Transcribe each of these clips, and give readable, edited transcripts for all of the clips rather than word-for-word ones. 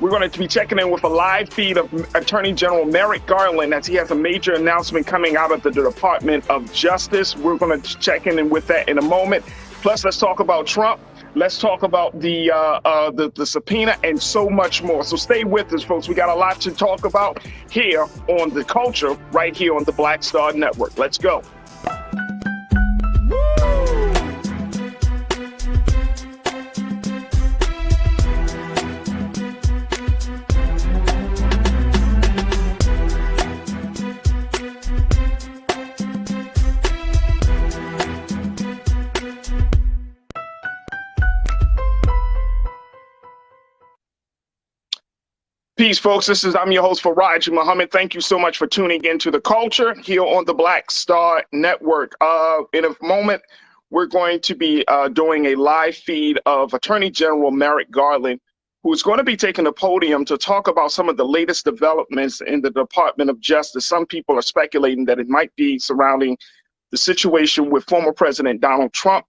We're going to be checking in with a live feed of Attorney General Merrick Garland as he has a major announcement coming out of the Department of Justice. We're going to check in with that in a moment. Plus, let's talk about Trump. Let's talk about the subpoena and so much more. So stay with us, folks. We got a lot to talk about here on The Culture, right here on the Black Star Network. Let's go. Peace, folks. I'm your host, Farajii Muhammad. Thank you so much for tuning into The Culture here on the Black Star Network. In a moment, we're going to be doing a live feed of Attorney General Merrick Garland, who is going to be taking the podium to talk about some of the latest developments in the Department of Justice. Some people are speculating that it might be surrounding the situation with former President Donald Trump.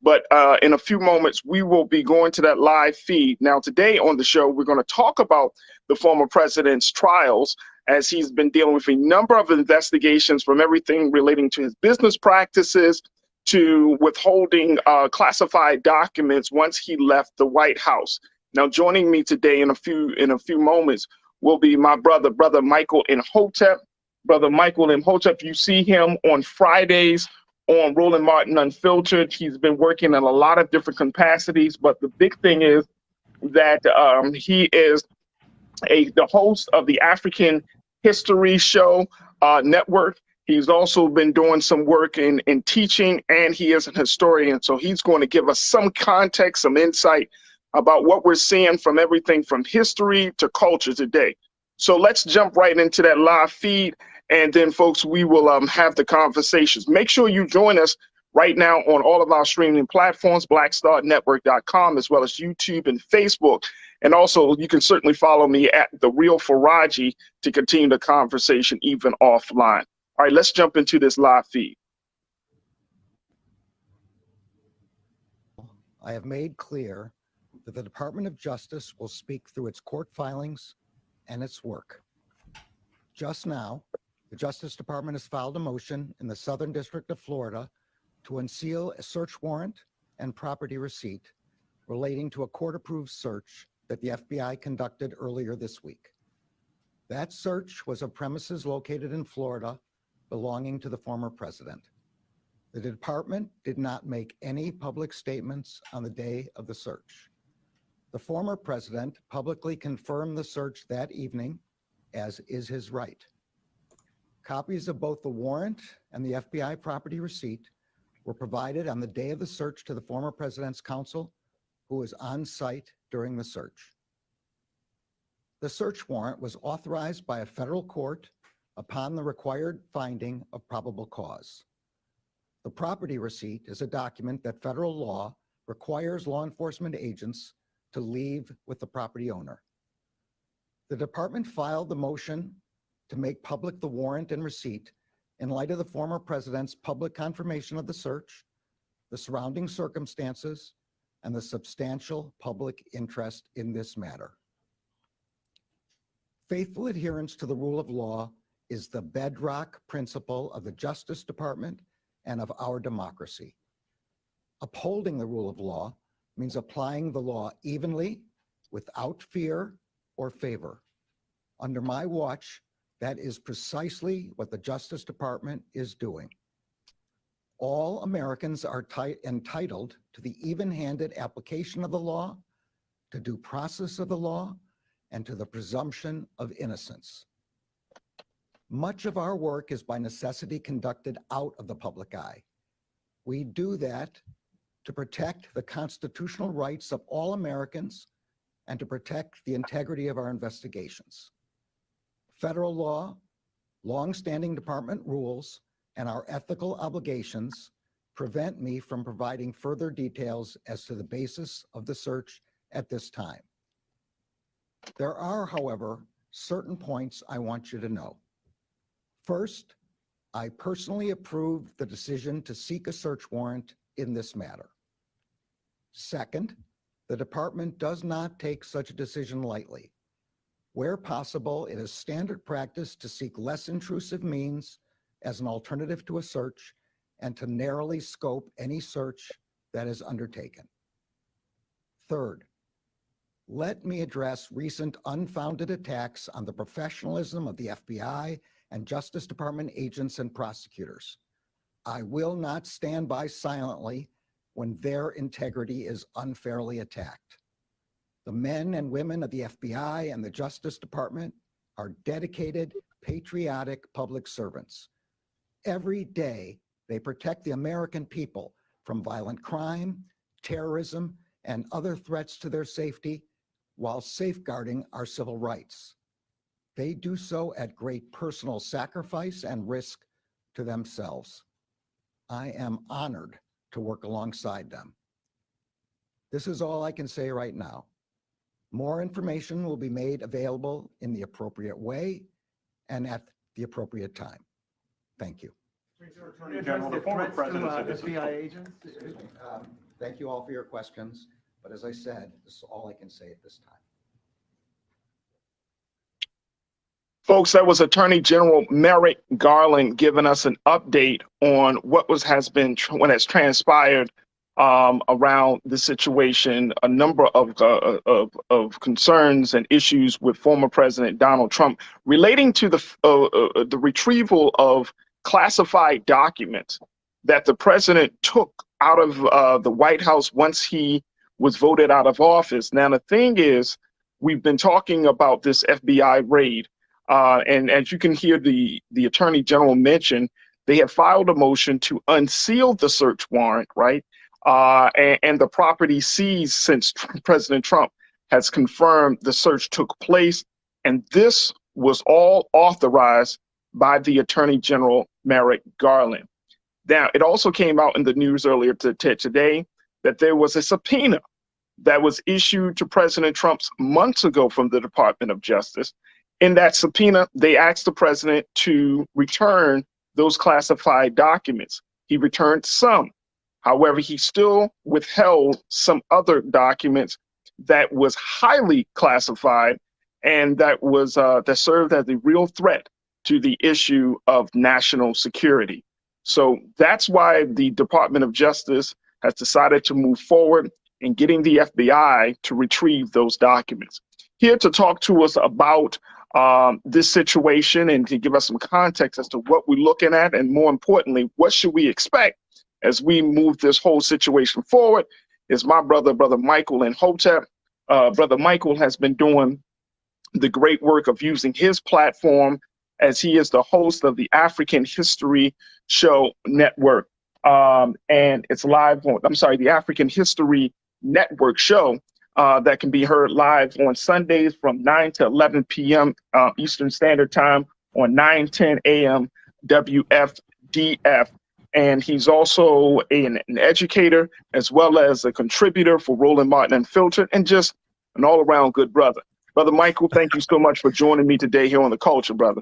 But in a few moments, we will be going to that live feed. Now, today on the show, we're going to talk about the former president's trials, as he's been dealing with a number of investigations, from everything relating to his business practices to withholding classified documents once he left the White House. Now, joining me today in a few moments will be my brother Michael Imhotep. Brother Michael Imhotep, you see him on Fridays on Roland Martin Unfiltered. He's been working in a lot of different capacities, but the big thing is that he is the host of the African History Show network. He's also been doing some work in teaching, and he is an historian. So he's going to give us some context, some insight about what we're seeing from everything from history to culture today. So let's jump right into that live feed. And then, folks, we will have the conversations. Make sure you join us right now on all of our streaming platforms, blackstarnetwork.com, as well as YouTube and Facebook. And also, you can certainly follow me at The Real Farajii to continue the conversation even offline. All right, let's jump into this live feed. I have made clear that the Department of Justice will speak through its court filings and its work. Just now, the Justice Department has filed a motion in the Southern District of Florida to unseal a search warrant and property receipt relating to a court-approved search that the FBI conducted earlier this week. That search was of premises located in Florida belonging to the former president. The department did not make any public statements on the day of the search. The former president publicly confirmed the search that evening, as is his right. Copies of both the warrant and the FBI property receipt were provided on the day of the search to the former president's counsel, who was on site during the search. The search warrant was authorized by a federal court upon the required finding of probable cause. The property receipt is a document that federal law requires law enforcement agents to leave with the property owner. The department filed the motion to make public the warrant and receipt in light of the former president's public confirmation of the search, the surrounding circumstances, and the substantial public interest in this matter. Faithful adherence to the rule of law is the bedrock principle of the Justice Department and of our democracy. Upholding the rule of law means applying the law evenly, without fear or favor. Under my watch, that is precisely what the Justice Department is doing. All Americans are entitled to the even-handed application of the law, to due process of the law, and to the presumption of innocence. Much of our work is by necessity conducted out of the public eye. We do that to protect the constitutional rights of all Americans and to protect the integrity of our investigations. Federal law, long-standing department rules, and our ethical obligations prevent me from providing further details as to the basis of the search at this time. There are, however, certain points I want you to know. First, I personally approved the decision to seek a search warrant in this matter. Second, the department does not take such a decision lightly. Where possible, it is standard practice to seek less intrusive means as an alternative to a search and to narrowly scope any search that is undertaken. Third, let me address recent unfounded attacks on the professionalism of the FBI and Justice Department agents and prosecutors. I will not stand by silently when their integrity is unfairly attacked. The men and women of the FBI and the Justice Department are dedicated, patriotic public servants. Every day, they protect the American people from violent crime, terrorism, and other threats to their safety while safeguarding our civil rights. They do so at great personal sacrifice and risk to themselves. I am honored to work alongside them. This is all I can say right now. More information will be made available in the appropriate way and at the appropriate time. Thank you. General, the former president said this is FBI agents? Thank you all for your questions, but as I said, this is all I can say at this time. Folks, that was Attorney General Merrick Garland giving us an update on what has transpired around the situation, a number of concerns and issues with former President Donald Trump relating to the retrieval of classified documents that the president took out of the White House once he was voted out of office. Now, the thing is, we've been talking about this FBI raid. And as you can hear the Attorney General mention, they have filed a motion to unseal the search warrant, right? And the property seized since President Trump has confirmed the search took place. And this was all authorized by the Attorney General Merrick Garland. Now, it also came out in the news earlier today that there was a subpoena that was issued to President Trump months ago from the Department of Justice. In that subpoena, they asked the president to return those classified documents. He returned some. However, he still withheld some other documents that was highly classified and that served as a real threat to the issue of national security. So that's why the Department of Justice has decided to move forward in getting the FBI to retrieve those documents. Here to talk to us about this situation and to give us some context as to what we're looking at, and more importantly, what should we expect as we move this whole situation forward, is my brother Michael Imhotep. Brother Michael has been doing the great work of using his platform, as he is the host of the African History Show Network. And it's live on, the African History Network show that can be heard live on Sundays from 9 to 11 p.m. Eastern Standard Time on 9:10 a.m. WFDF. And he's also an educator as well as a contributor for Roland Martin Unfiltered, and just an all-around good brother. Brother Michael, thank you so much for joining me today here on The Culture, brother.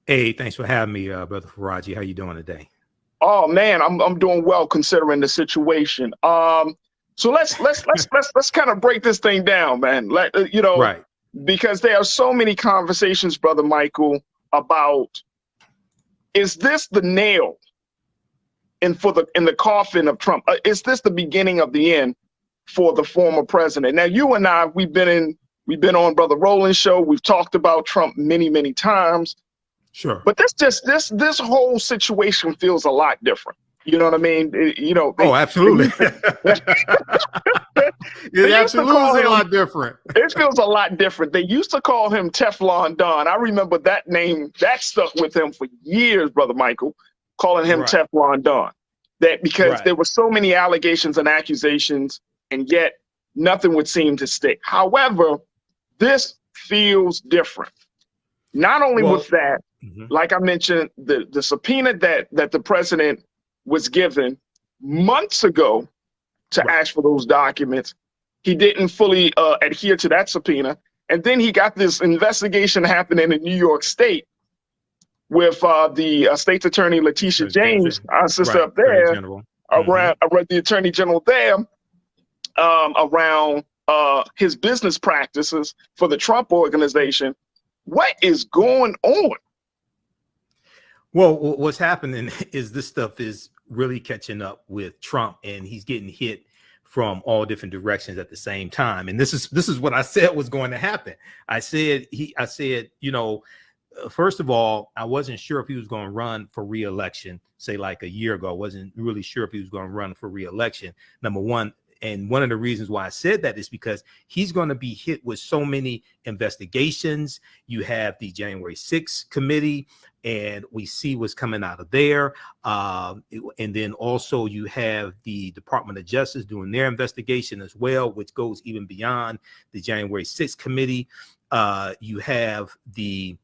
Hey, thanks for having me, Brother Farajii. How you doing today? Oh man, I'm doing well considering the situation. So let's kind of break this thing down, man. Right. Because there are so many conversations, Brother Michael, about, is this the nail in the coffin of Trump? Is this the beginning of the end for the former president? Now, you and I, we've been on Brother Roland's show. We've talked about Trump many times. Sure. But this whole situation feels a lot different. You know what I mean? Oh, absolutely. It absolutely is a lot different. It feels a lot different. They used to call him Teflon Don. I remember that name. That stuck with him for years, Brother Michael, calling him Right. Teflon Don. That because Right. there were so many allegations and accusations, and yet nothing would seem to stick. However, this feels different. Not only with that, like I mentioned, the subpoena that the president was given months ago to Right. ask for those documents, he didn't fully adhere to that subpoena. And then he got this investigation happening in New York State with the state's attorney, Letitia James, our sister up there, around the attorney general there, around his business practices for the Trump organization. What is going on? Well, what's happening is this stuff is really catching up with Trump, and he's getting hit from all different directions at the same time. And this is what I said was going to happen. I said, you know, first of all, I wasn't sure if he was going to run for re-election, say like a year ago. I wasn't really sure if he was going to run for re-election, number one. And one of the reasons why I said that is because he's going to be hit with so many investigations. You have the January 6th committee, and we see what's coming out of there. And then also you have the Department of Justice doing their investigation as well, which goes even beyond the January 6th committee. You have the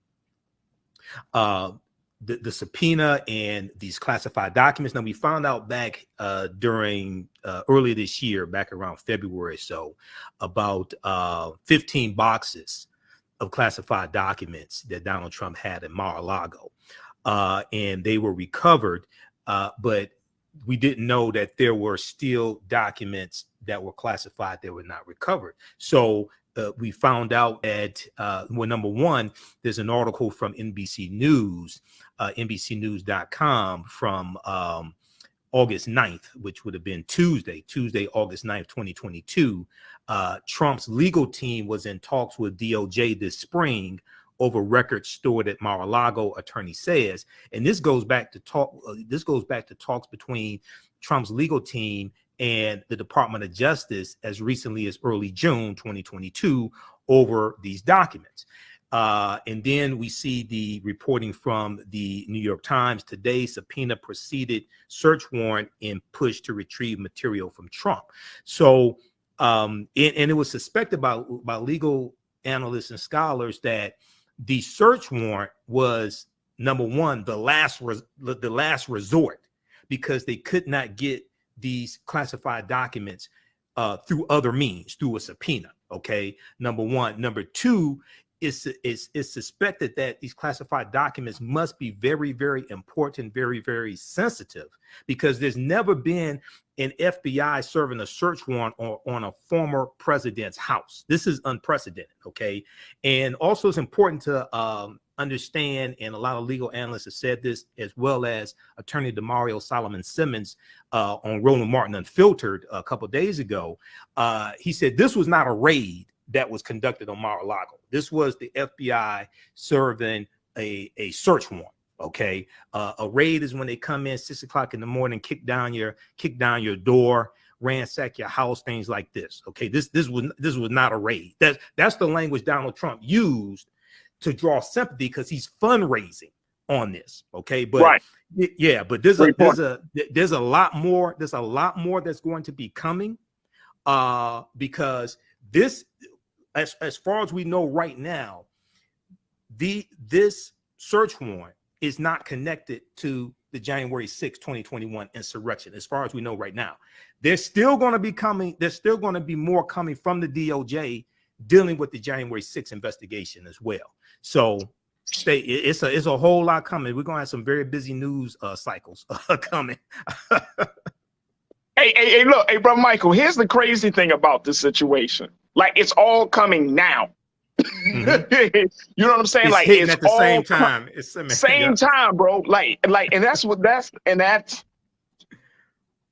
subpoena and these classified documents. Now, we found out back during earlier this year, back around February or so, about 15 boxes of classified documents that Donald Trump had in Mar-a-Lago. And they were recovered, but we didn't know that there were still documents that were classified that were not recovered. So we found out that, well, number one, there's an article from NBC News, NBCnews.com from August 9th, which would have been Tuesday, August 9th, 2022. Trump's legal team was in talks with DOJ this spring over records stored at Mar-a-Lago, attorney says. And this goes back to talks between Trump's legal team and the Department of Justice as recently as early June 2022 over these documents. And then we see the reporting from the New York Times today: subpoena preceded search warrant and push to retrieve material from Trump. So, and it was suspected by legal analysts and scholars that the search warrant was, number one, the last resort, because they could not get these classified documents through other means, through a subpoena. Okay, number one. Number two, it's suspected that these classified documents must be very, very important, very, very sensitive, because there's never been an FBI serving a search warrant on a former president's house. This is unprecedented. Okay, and also it's important to understand, and a lot of legal analysts have said this, as well as attorney Demario Solomon Simmons on Roland Martin Unfiltered a couple of days ago. He said this was not a raid that was conducted on Mar-a-Lago. This was the FBI serving a search warrant. Okay, a raid is when they come in 6 o'clock in the morning, kick down your door, ransack your house, things like this. Okay, this was not a raid. That's the language Donald Trump used to draw sympathy, because he's fundraising on this. Okay, but right. Yeah, but there's a lot more that's going to be coming, because this, as far as we know right now, this search warrant is not connected to the January 6, 2021 insurrection. As far as we know right now, there's still going to be more coming from the DOJ dealing with the January 6 investigation as well. So it's a whole lot coming. We're going to have some very busy news cycles coming. Hey, look, hey, brother Michael, here's the crazy thing about this situation. Like, it's all coming now. Mm-hmm. You know what I'm saying? It's like, hitting it's at the same time. It's same time, bro. Like,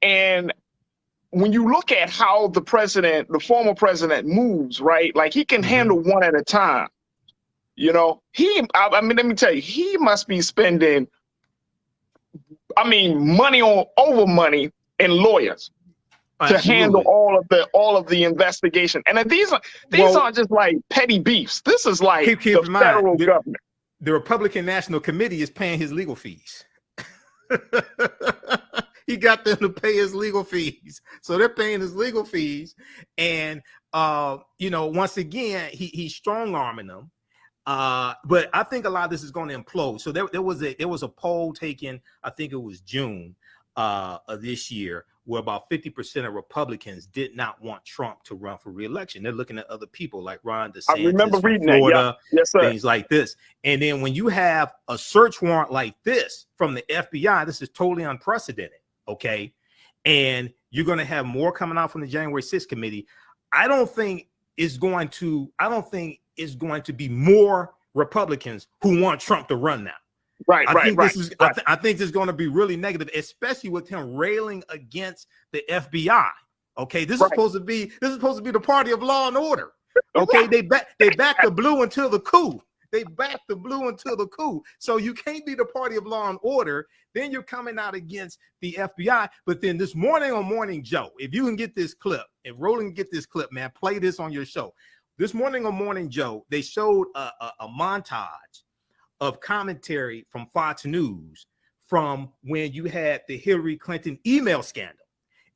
and when you look at how the former president moves, right? Like, he can handle one at a time. You know, I mean, let me tell you, he must be spending, money over money and lawyers to handle all of the investigation. And these aren't just like petty beefs. This is like keep the federal government. The Republican National Committee is paying his legal fees. He got them to pay his legal fees. So they're paying his legal fees. And, once again, he's strong-arming them. But I think a lot of this is going to implode. So there was a poll taken, I think it was June of this year, where about 50% of Republicans did not want Trump to run for re-election. They're looking at other people like Ron DeSantis, I remember reading Florida, that. Yes, sir. Things like this. And then when you have a search warrant like this from the FBI, this is totally unprecedented. Okay, and you're going to have more coming out from the January 6th committee. I don't think it's going to be more Republicans who want Trump to run now. Right, I right, think right. this is right. I think this is going to be really negative, especially with him railing against the FBI. Okay, this is supposed to be the party of law and order. Okay, they back the blue until the coup. They back the blue until the coup. So you can't be the party of law and order. Then you're coming out against the FBI. But then this morning on Morning Joe, if you can get this clip, if Roland can get this clip, man, play this on your show. This morning on Morning Joe, they showed a montage of commentary from Fox News from when you had the Hillary Clinton email scandal.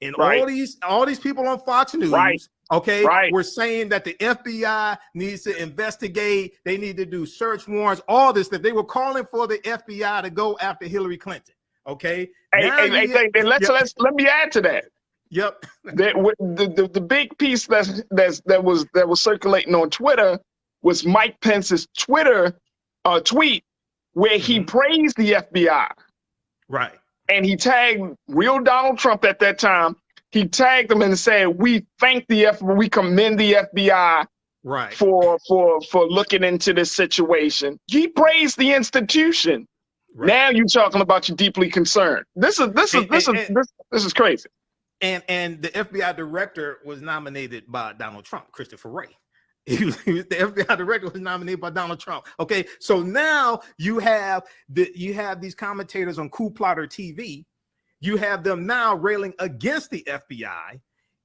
And all these people on Fox News, were saying that the FBI needs to investigate, they need to do search warrants, all this stuff. They were calling for the FBI to go after Hillary Clinton. Okay. Let me add to that. Yep. The big piece that was circulating on Twitter was Mike Pence's Twitter tweet where he praised the FBI. Right. And he tagged real Donald Trump at that time. He tagged him and said, "We thank the FBI, we commend the FBI for looking into this situation." He praised the institution. Right. Now you're talking about you're deeply concerned. This is crazy. And the FBI director was nominated by Donald Trump, Christopher Wray. The FBI director was nominated by Donald Trump. Okay, so now you have these commentators on Coup Plotter TV. You have them now railing against the FBI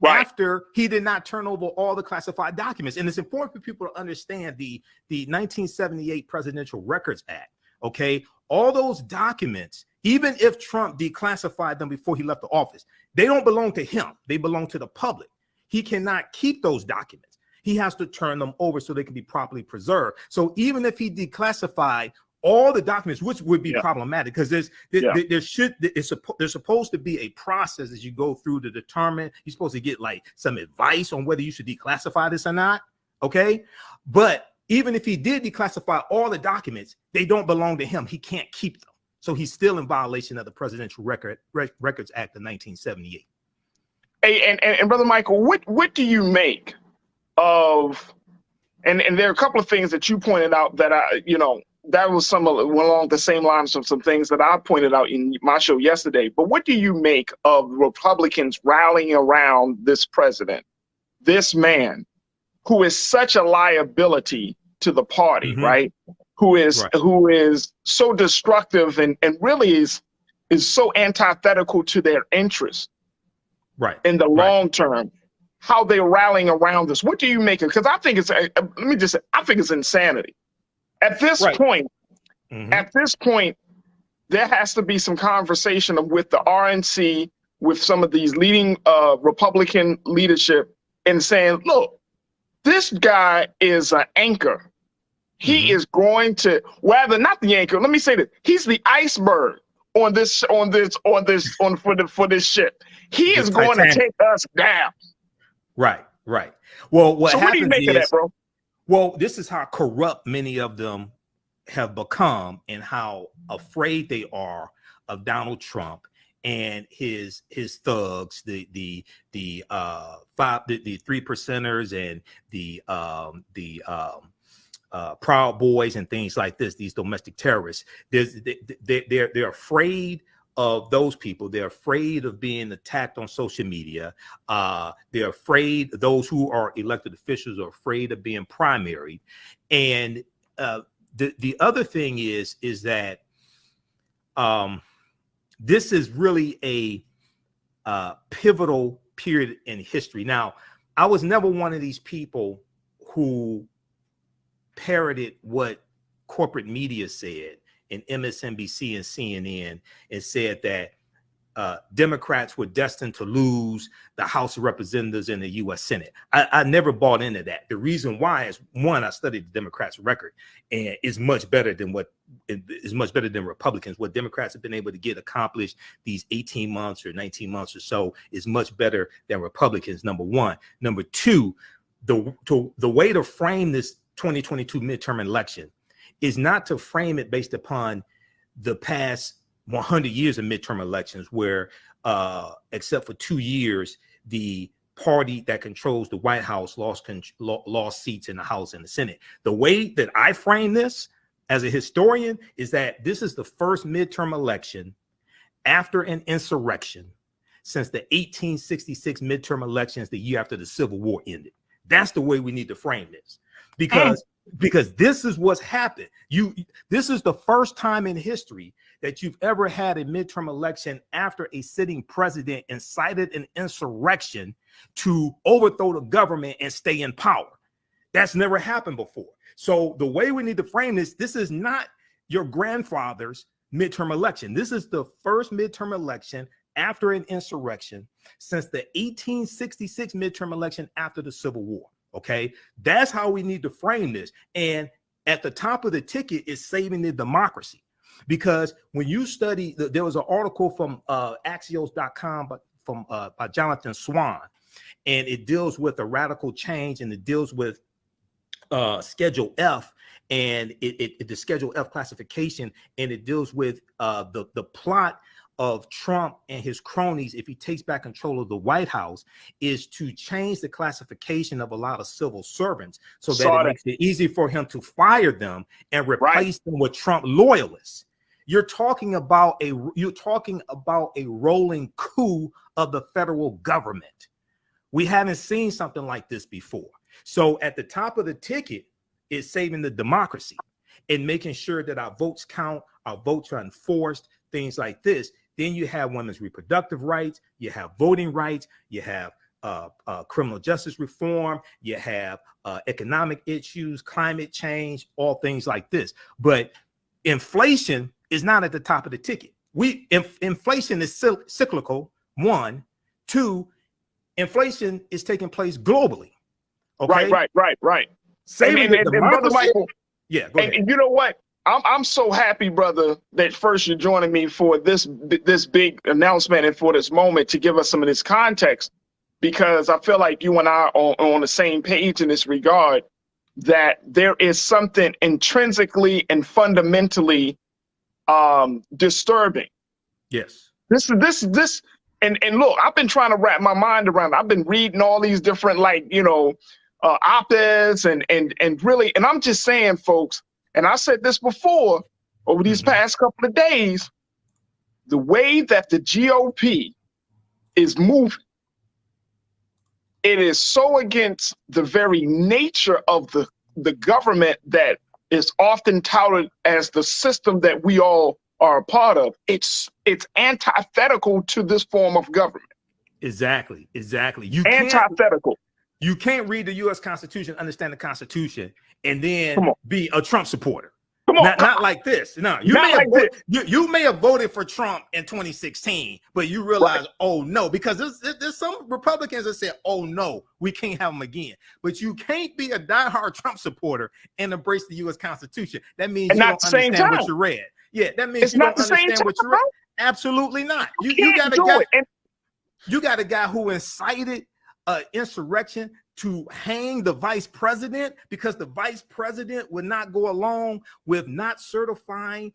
after he did not turn over all the classified documents. And it's important for people to understand the 1978 Presidential Records Act. Okay, all those documents, even if Trump declassified them before he left the office, they don't belong to him. They belong to the public. He cannot keep those documents. He has to turn them over so they can be properly preserved. So even if he declassified all the documents, which would be problematic, because there's supposed to be a process as you go through to determine. You're supposed to get like some advice on whether you should declassify this or not. Okay, but even if he did declassify all the documents, they don't belong to him. He can't keep them. So he's still in violation of the Presidential Records Act of 1978. Hey, and Brother Michael, what do you make of, and there are a couple of things that you pointed out that that was along the same lines of some things that I pointed out in my show yesterday. But what do you make of Republicans rallying around this president, this man who is such a liability to the party, right? Who is so destructive and really is so antithetical to their interests, in the long term? How they're rallying around this? What do you make of? Because I think it's I think it's insanity. At this point, there has to be some conversation with the RNC, with some of these leading Republican leadership, and saying, look, this guy is an anchor. He is going to, rather not the anchor. Let me say this: he's the iceberg for this ship. He is going to take us down. Right. Well, what do you make of that, bro? Well, this is how corrupt many of them have become, and how afraid they are of Donald Trump and his thugs, the 3%ers and the Proud Boys and things like this. These domestic terrorists. They're afraid of those people. They're afraid of being attacked on social media. They're afraid, those who are elected officials are afraid of being primaried. And the other thing is that this is really a pivotal period in history. Now, I was never one of these people who parroted what corporate media said in MSNBC and CNN, and said that Democrats were destined to lose the House of Representatives and the U.S. Senate. I never bought into that. The reason why is, one, I studied the Democrats' record, and it's much better than Republicans. What Democrats have been able to get accomplished these 18 months or 19 months or so is much better than Republicans, number one. Number two, the way to frame this 2022 midterm election is not to frame it based upon the past 100 years of midterm elections, where except for 2 years, the party that controls the White House lost seats in the House and the Senate. The way that I frame this as a historian is that this is the first midterm election after an insurrection since the 1866 midterm elections, the year after the Civil War ended. That's the way we need to frame this, because this is what's happened. This is the first time in history that you've ever had a midterm election after a sitting president incited an insurrection to overthrow the government and stay in power. That's never happened before. So the way we need to frame this is not your grandfather's midterm election. This is the first midterm election after an insurrection since the 1866 midterm election after the Civil War. Okay, that's how we need to frame this. And at the top of the ticket is saving the democracy, because when you study, there was an article from Axios.com, but from by Jonathan Swan, and it deals with a radical change, and it deals with Schedule F, and the Schedule F classification, and it deals with the plot of Trump and his cronies, if he takes back control of the White House, is to change the classification of a lot of civil servants so that it makes it easy for him to fire them and replace them with Trump loyalists. You're talking about a rolling coup of the federal government. We haven't seen something like this before. So at the top of the ticket is saving the democracy and making sure that our votes count, our votes are enforced, things like this. Then you have women's reproductive rights, you have voting rights, you have criminal justice reform, you have economic issues, climate change, all things like this. But inflation is not at the top of the ticket. Inflation is cyclical, one. Two, inflation is taking place globally. Okay? Right. Saving and Brother Michael, yeah, go ahead. And you know what? I'm so happy, brother, that first you're joining me for this big announcement and for this moment to give us some of this context, because I feel like you and I are on the same page in this regard, that there is something intrinsically and fundamentally disturbing. Yes. This and look, I've been trying to wrap my mind around it. I've been reading all these different op-eds and really, and I'm just saying, folks, and I said this before, over these past couple of days, the way that the GOP is moving, it is so against the very nature of the government that is often touted as the system that we all are a part of. It's antithetical to this form of government. Exactly. Antithetical. You can't read the U.S. Constitution, understand the Constitution, and then be a Trump supporter. Not like this. No, you may have voted for Trump in 2016, but you realize, oh no, because there's some Republicans that said, oh no, we can't have him again. But you can't be a diehard Trump supporter and embrace the U.S. Constitution. That means you don't understand what you read. Yeah, that means you don't understand what you read. Absolutely not. You got a guy who incited insurrection to hang the vice president because the vice president would not go along with not certifying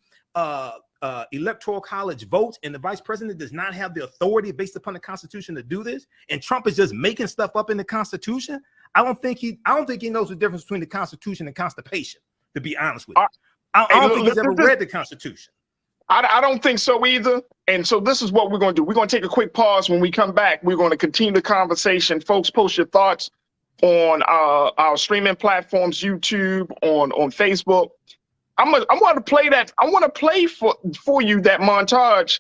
electoral college votes, and the vice president does not have the authority based upon the Constitution to do this, and Trump is just making stuff up in the Constitution. I don't think he knows the difference between the Constitution and constipation, to be honest with you. I don't think he's ever read the Constitution. I don't think so either. And so this is what we're going to do. We're going to take a quick pause. When we come back, we're going to continue the conversation. Folks, post your thoughts on our streaming platforms, YouTube, on Facebook. I want to play that. I want to play for you that montage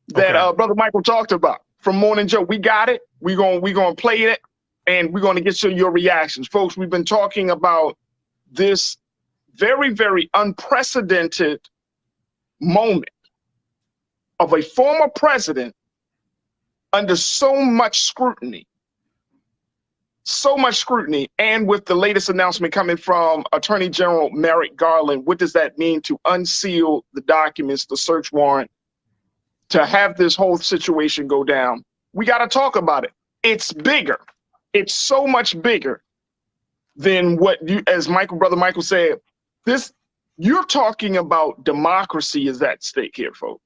that Brother Michael talked about from Morning Joe. We got it. We're going to play it, and we're going to get to your reactions. Folks, we've been talking about this very, very unprecedented moment of a former president under so much scrutiny, and with the latest announcement coming from Attorney General Merrick Garland. What does that mean to unseal the documents, the search warrant, to have this whole situation go down? We got to talk about it. It's bigger. It's so much bigger than what you, as Brother Michael said, you're talking about democracy is at stake here, folks.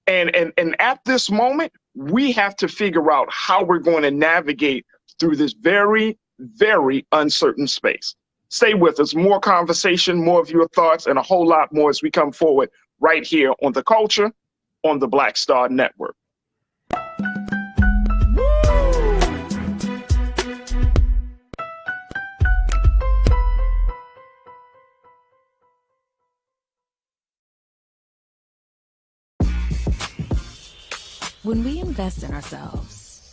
And at this moment, we have to figure out how we're going to navigate through this very, very uncertain space. Stay with us. More conversation, more of your thoughts, and a whole lot more as we come forward right here on The Culture on the Black Star Network. When we invest in ourselves,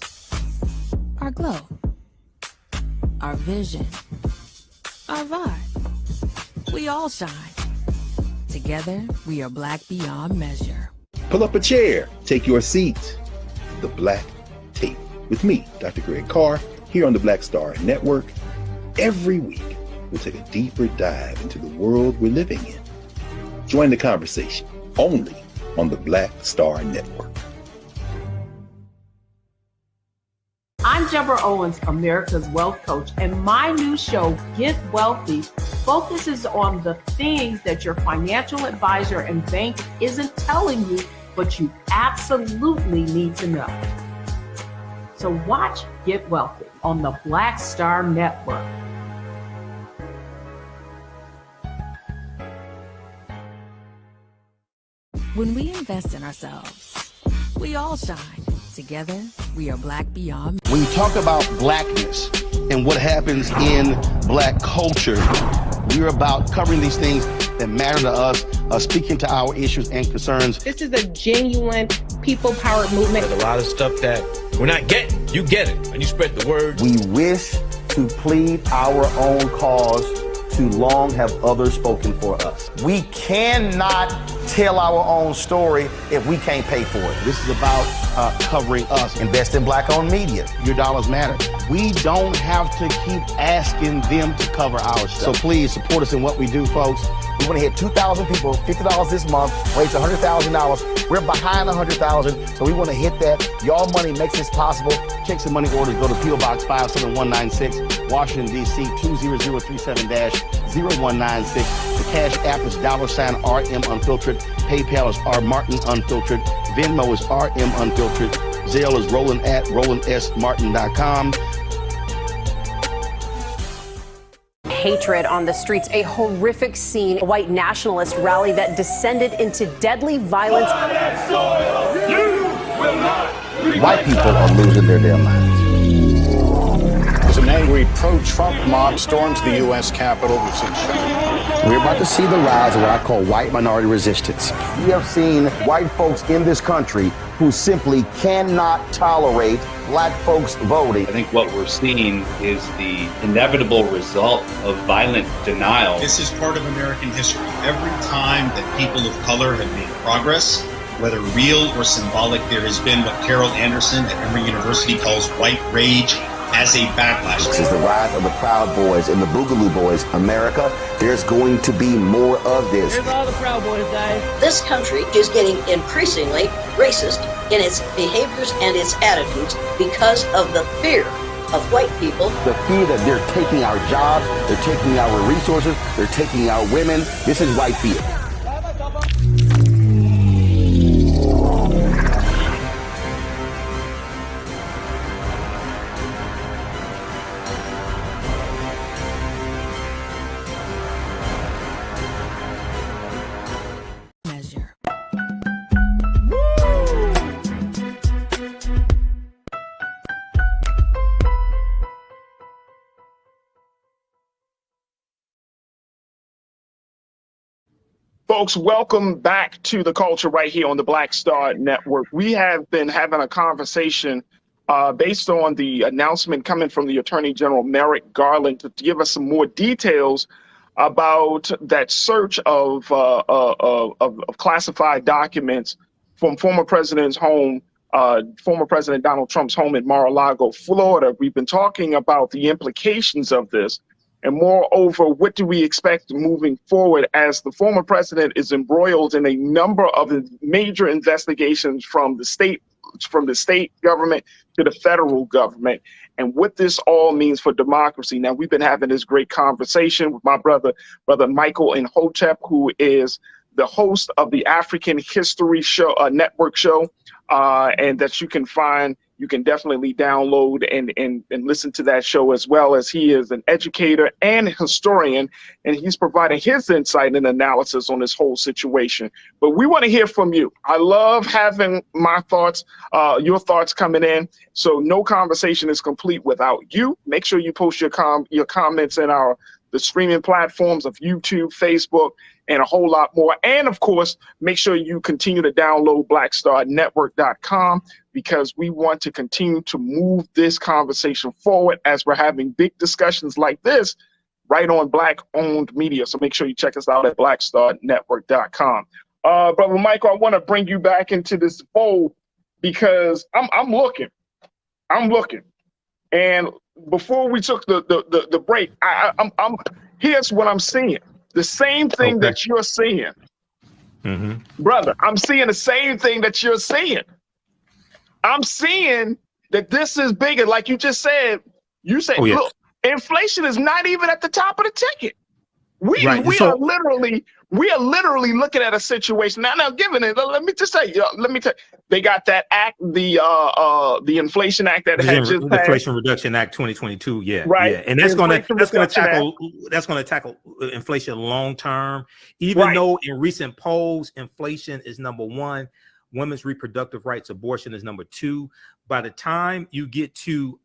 our glow, our vision, our vibe, we all shine. Together, we are black beyond measure. Pull up a chair, take your seat. The Black Tape with me, Dr. Greg Carr, here on the Black Star Network. Every week, we'll take a deeper dive into the world we're living in. Join the conversation only on the Black Star Network. I'm Deborah Owens, America's Wealth Coach, and my new show, Get Wealthy, focuses on the things that your financial advisor and bank isn't telling you, but you absolutely need to know. So watch Get Wealthy on the Black Star Network. When we invest in ourselves, we all shine. Together, we are black beyond. When you talk about blackness and what happens in black culture, we're about covering these things that matter to us, speaking to our issues and concerns. This is a genuine people-powered movement. There's a lot of stuff that we're not getting. You get it, and you spread the word. We wish to plead our own cause. Too long have others spoken for us. We cannot tell our own story if we can't pay for it. This is about covering us. Invest in black-owned media. Your dollars matter. We don't have to keep asking them to cover our stuff. So please support us in what we do, folks. We want to hit 2,000 people, $50 this month, raise $100,000. We're behind 100,000, so we want to hit that. Y'all money makes this possible. Checks and money orders go to P.O. Box 57196, Washington, D.C. 20037-0196. The Cash App is $RM Unfiltered. PayPal is R Martin Unfiltered. Venmo is RM Unfiltered. Zelle is Roland at RolandSMartin.com. Hatred on the streets, a horrific scene, a white nationalist rally that descended into deadly violence. White people are losing their damn minds. As an angry pro-Trump mob storms the U.S. Capitol, we're about to see the rise of what I call white minority resistance. We have seen white folks in this country who simply cannot tolerate black folks voting. I think what we're seeing is the inevitable result of violent denial. This is part of American history. Every time that people of color have made progress, whether real or symbolic, there has been what Carol Anderson at Emory University calls white rage as a backlash. This is the rise of the Proud Boys and the Boogaloo Boys. America, there's going to be more of this. Here's all the Proud Boys, guys. This country is getting increasingly racist in its behaviors and its attitudes because of the fear of white people. The fear that they're taking our jobs, they're taking our resources, they're taking our women. This is white fear. Folks, welcome back to The Culture right here on the Black Star Network. We have been having a conversation based on the announcement coming from the Attorney General Merrick Garland to give us some more details about that search of classified documents from former President's home, former President Donald Trump's home in Mar-a-Lago, Florida. We've been talking about the implications of this. And moreover, what do we expect moving forward as the former president is embroiled in a number of major investigations from the state government to the federal government, and what this all means for democracy. Now, we've been having this great conversation with my brother Michael Imhotep, who is the host of the African History Show, network show. and that you can find. You can definitely download and listen to that show, as well as he is an educator and historian, and he's providing his insight and analysis on this whole situation. But we want to hear from you. I love having my thoughts, your thoughts coming in. So no conversation is complete without you. Make sure you post your comments in the streaming platforms of YouTube, Facebook, and a whole lot more. And of course, make sure you continue to download blackstarnetwork.com, because we want to continue to move this conversation forward as we're having big discussions like this right on Black-owned media. So make sure you check us out at blackstarnetwork.com. Brother Michael, I want to bring you back into this fold, because I'm looking. And before we took the break, here's what I'm seeing. The same thing that you're seeing. Brother, I'm seeing the same thing that you're seeing. I'm seeing that this is bigger. Like you just said, look, inflation is not even at the top of the ticket. We are literally looking at a situation now. Given it, let me tell you, they got that act, the Inflation Act that had just passed. Inflation Reduction Act 2022. Yeah, right. Yeah. And that's going to tackle inflation long term. Even though in recent polls, inflation is number one, women's reproductive rights, abortion is number two. By the time you get to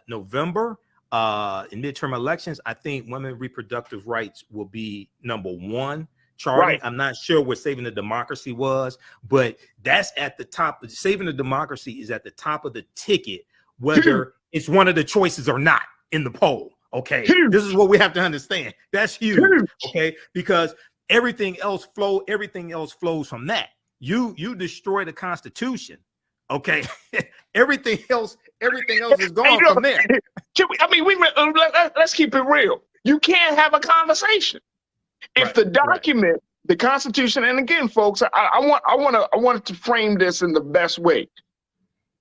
November, in midterm elections, I think women's reproductive rights will be number one. Charlie, I'm not sure where saving the democracy was, but that's at the top. Saving the democracy is at the top of the ticket, whether it's one of the choices or not in the poll. Okay, this is what we have to understand. That's huge. Okay, because everything else flows from that. You destroy the Constitution. Okay, everything else is gone from there. Let's keep it real. You can't have a conversation if the document, the Constitution, and again, folks, I want to frame this in the best way,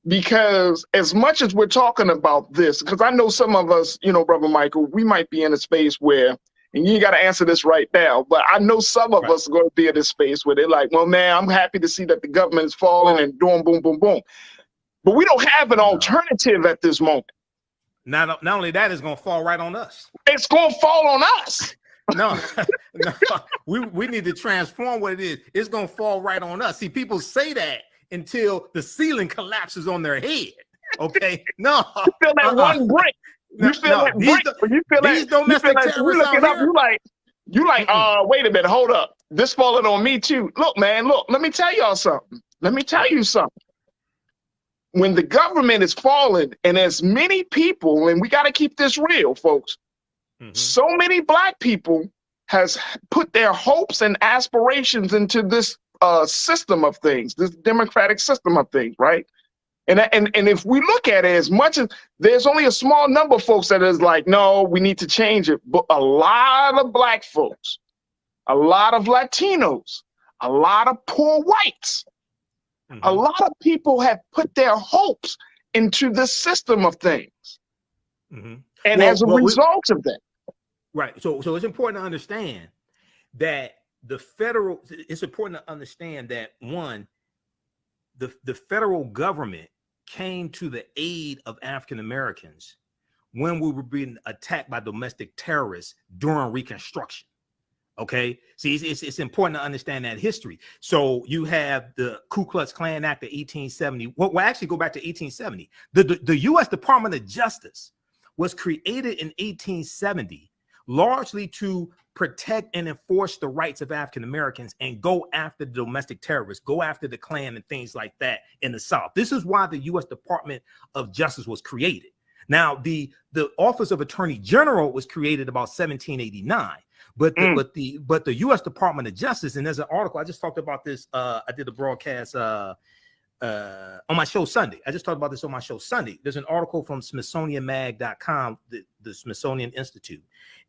because as much as we're talking about this, because I know some of us, Brother Michael, we might be in a space where, and you got to answer this right now, but I know some of us are going to be in this space where they're like, well, man, I'm happy to see that the government is falling and doing boom, boom, boom. But we don't have an alternative at this moment. Not only that, it's going to fall right on us. It's going to fall on us. No, we need to transform what it is. It's going to fall right on us. See, people say that until the ceiling collapses on their head. Okay, no. You feel that one brick. You feel that brick. You feel that domestic terrorists. You look it up. You like, wait a minute, hold up. This falling on me too. Look, man, let me tell y'all something. Let me tell you something. When the government is falling, and as many people, and we got to keep this real, folks, so many Black people has put their hopes and aspirations into this system of things, this democratic system of things, right? And if we look at it, as much as there's only a small number of folks that is like, no, we need to change it, but a lot of Black folks, a lot of Latinos, a lot of poor whites, a lot of people have put their hopes into the system of things. And as a result of that. Right. So it's important to understand that it's important to understand that, one, the federal government came to the aid of African Americans when we were being attacked by domestic terrorists during Reconstruction. Okay, see, it's important to understand that history. So you have the Ku Klux Klan Act of 1870. Well, actually go back to 1870. The U.S. Department of Justice was created in 1870 largely to protect and enforce the rights of African Americans and go after the domestic terrorists, go after the Klan and things like that in the South. This is why the U.S. Department of Justice was created. Now, the Office of Attorney General was created about 1789. But the U.S. Department of Justice, and there's an article, I just talked about this. I did a broadcast on my show Sunday. I just talked about this on my show Sunday. There's an article from SmithsonianMag.com, the Smithsonian Institute,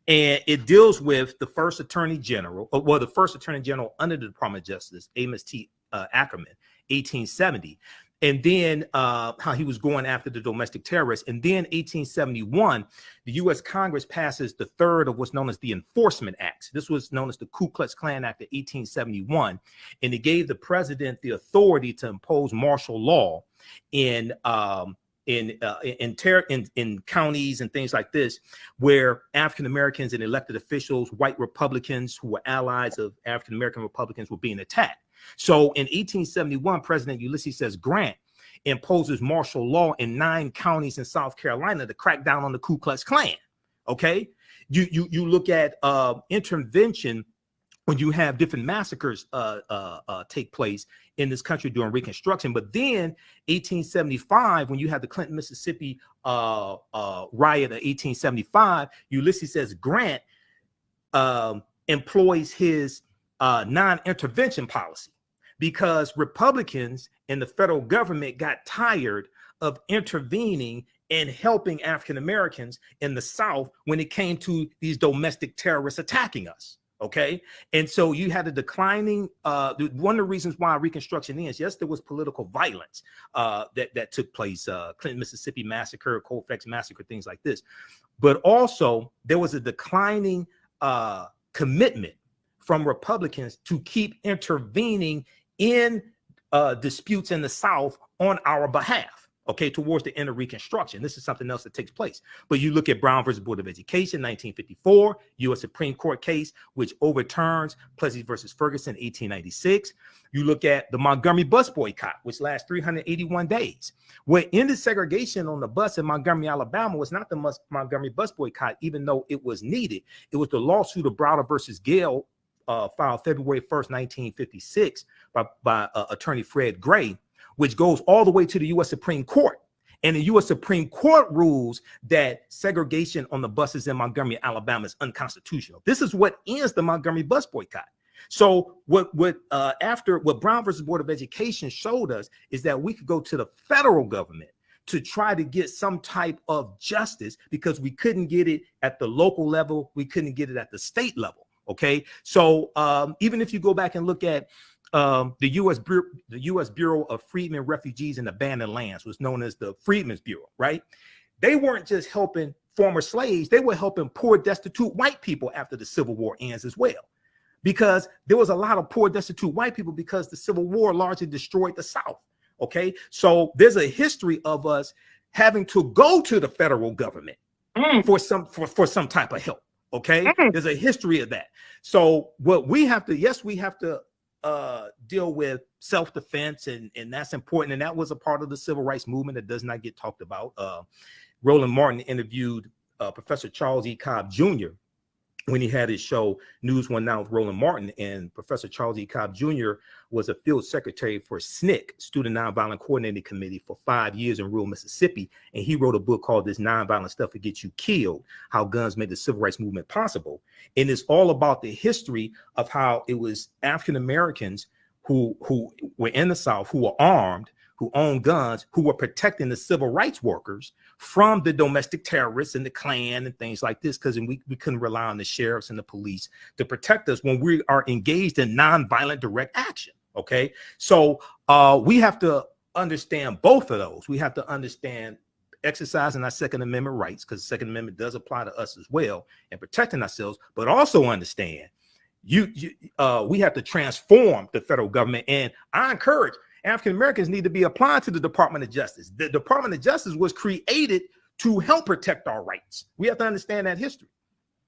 and it deals with the first Attorney General, the first Attorney General under the Department of Justice, Amos T. Ackerman, 1870. And then how he was going after the domestic terrorists. And then 1871, the U.S. Congress passes the third of what's known as the Enforcement Acts. This was known as the Ku Klux Klan Act of 1871. And it gave the president the authority to impose martial law in counties and things like this, where African Americans and elected officials, white Republicans who were allies of African American Republicans, were being attacked. So in 1871, President Ulysses S. Grant imposes martial law in 9 counties in South Carolina to crack down on the Ku Klux Klan. Okay, you look at intervention when you have different massacres take place in this country during Reconstruction. But then 1875, when you have the Clinton, Mississippi riot of 1875, Ulysses S. Grant employs his non-intervention policy, because Republicans in the federal government got tired of intervening and helping African Americans in the South when it came to these domestic terrorists attacking us. Okay, and so you had a declining. One of the reasons why Reconstruction ends, yes, there was political violence that took place, Clinton, Mississippi massacre, Colfax massacre, things like this, but also there was a declining commitment from Republicans to keep intervening in disputes in the South on our behalf, okay, towards the end of Reconstruction. This is something else that takes place. But you look at Brown versus Board of Education, 1954, U.S. Supreme Court case, which overturns Plessy versus Ferguson, 1896. You look at the Montgomery bus boycott, which lasts 381 days. What ended segregation on the bus in Montgomery, Alabama was not the Montgomery bus boycott, even though it was needed. It was the lawsuit of Browder versus Gale, filed February 1st, 1956 by attorney Fred Gray, which goes all the way to the U.S. Supreme Court. And the U.S. Supreme Court rules that segregation on the buses in Montgomery, Alabama is unconstitutional. This is what ends the Montgomery bus boycott. So what Brown versus Board of Education showed us is that we could go to the federal government to try to get some type of justice, because we couldn't get it at the local level. We couldn't get it at the state level. Okay, so even if you go back and look at the U.S. Bureau of Freedmen, Refugees, and Abandoned Lands, was known as the Freedmen's Bureau, right? They weren't just helping former slaves; they were helping poor, destitute white people after the Civil War ends as well, because there was a lot of poor, destitute white people because the Civil War largely destroyed the South. Okay, so there's a history of us having to go to the federal government for some type of help. Okay, there's a history of that. So what we have to, yes, we have to deal with self-defense, and that's important. And that was a part of the civil rights movement that does not get talked about. Roland Martin interviewed Professor Charles E. Cobb Jr. when he had his show News One Now with Roland Martin, and Professor Charles E. Cobb Jr. was a field secretary for SNCC, Student Nonviolent Coordinating Committee, for 5 years in rural Mississippi. And he wrote a book called This Nonviolent Stuff Will Get You Killed: How Guns Made the Civil Rights Movement Possible. And it's all about the history of how it was African Americans who were in the South, who were armed, who owned guns, who were protecting the civil rights workers from the domestic terrorists and the Klan and things like this, because we couldn't rely on the sheriffs and the police to protect us when we are engaged in nonviolent direct action. Okay, so we have to understand both of those. We have to understand exercising our Second Amendment rights, because the Second Amendment does apply to us as well, and protecting ourselves, but also understand we have to transform the federal government. And I encourage African Americans need to be applied to the Department of Justice. The Department of Justice was created to help protect our rights. We have to understand that history.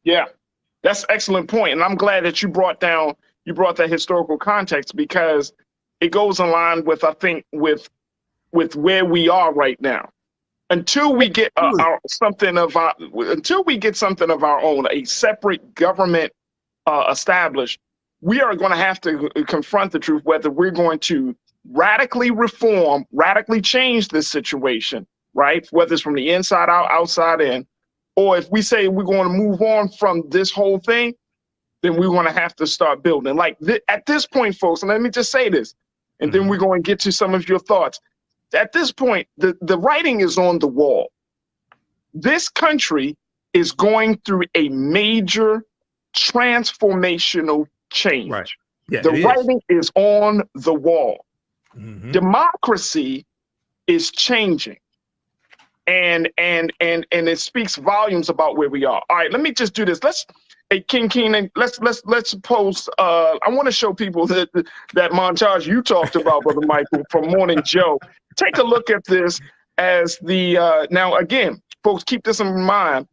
Yeah, that's an excellent point. And I'm glad that you brought that historical context, because it goes in line with, I think, with where we are right now. Until we get something of our own, a separate government established, we are going to have to confront the truth, whether we're going to radically reform, radically change this situation, right? Whether it's from the inside out, outside in, or if we say we're going to move on from this whole thing, then we're going to have to start building. Like at this point, folks, and let me just say this, and then we're going to get to some of your thoughts. At this point, the writing is on the wall. This country is going through a major transformational change. Yeah, the writing is on the wall. Democracy is changing. And it speaks volumes about where we are. All right, let me just do this. Hey, King Keenan, let's post. I want to show people that montage you talked about, Brother Michael, from Morning Joe. Take a look at this as the now again, folks, keep this in mind.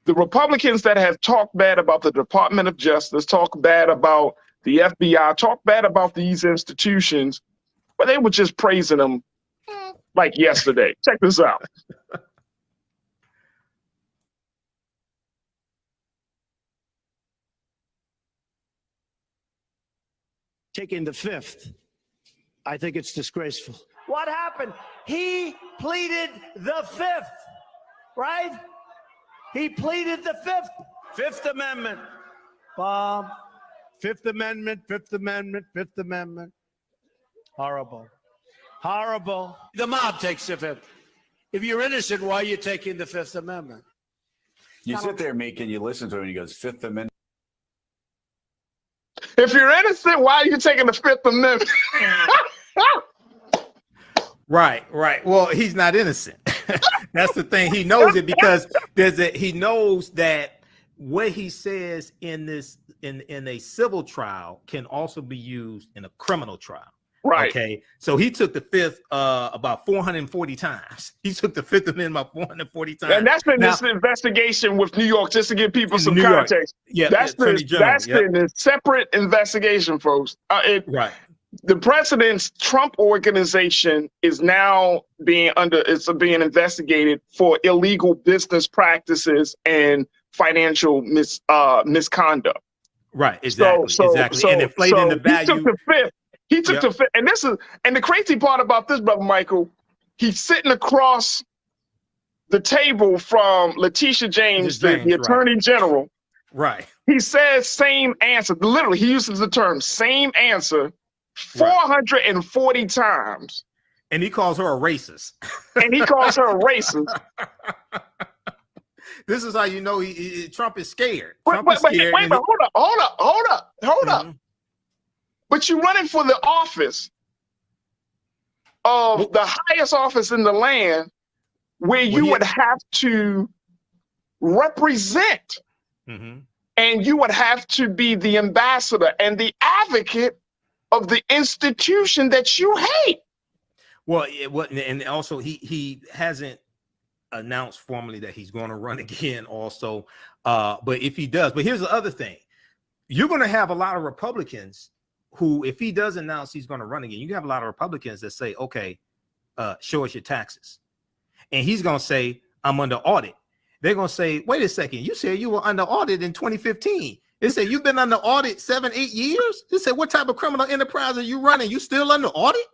The Republicans that have talked bad about the Department of Justice, talk bad about the FBI, talk bad about these institutions, but they were just praising them like yesterday. Check this out. Taking the fifth. I think it's disgraceful. What happened? He pleaded the fifth, right? He pleaded the fifth. Fifth Amendment. Bob. Fifth Amendment, Fifth Amendment, Fifth Amendment. Horrible. Horrible. The mob takes the fifth. If you're innocent, why are you taking the Fifth Amendment? You sit there, Meek, and you listen to him, and he goes, Fifth Amendment. If you're innocent, why are you taking the Fifth Amendment? Right. Well, he's not innocent. That's the thing. He knows it because he knows that what he says in a civil trial can also be used in a criminal trial. Right. Okay. So he took the fifth about 440 times. He took the Fifth Amendment about 440 times. And that's been this investigation with New York, just to give people some context. Yeah, that's been a separate investigation, folks. Right. The president's Trump organization is now being investigated for illegal business practices and financial misconduct. Right. Exactly. And inflating the value. He took the fifth. And the crazy part about this, Brother Michael, he's sitting across the table from Letitia James, the Attorney General. Right. He says same answer. Literally, he uses the term same answer 440 times. And he calls her a racist. This is how you know Trump is scared. Trump is scared. Wait, hold up. But you're running for the office of the highest office in the land, where you would have to represent, and you would have to be the ambassador and the advocate of the institution that you hate. Well, and also he hasn't announced formally that he's going to run again also. But if he does, but here's the other thing. You're going to have a lot of Republicans who, if he does announce he's going to run again, you can have a lot of Republicans that say, okay, show us your taxes. And he's going to say, I'm under audit. They're going to say, wait a second, you said you were under audit in 2015. They say, you've been under audit 7-8 years? They say, what type of criminal enterprise are you running? You still under audit?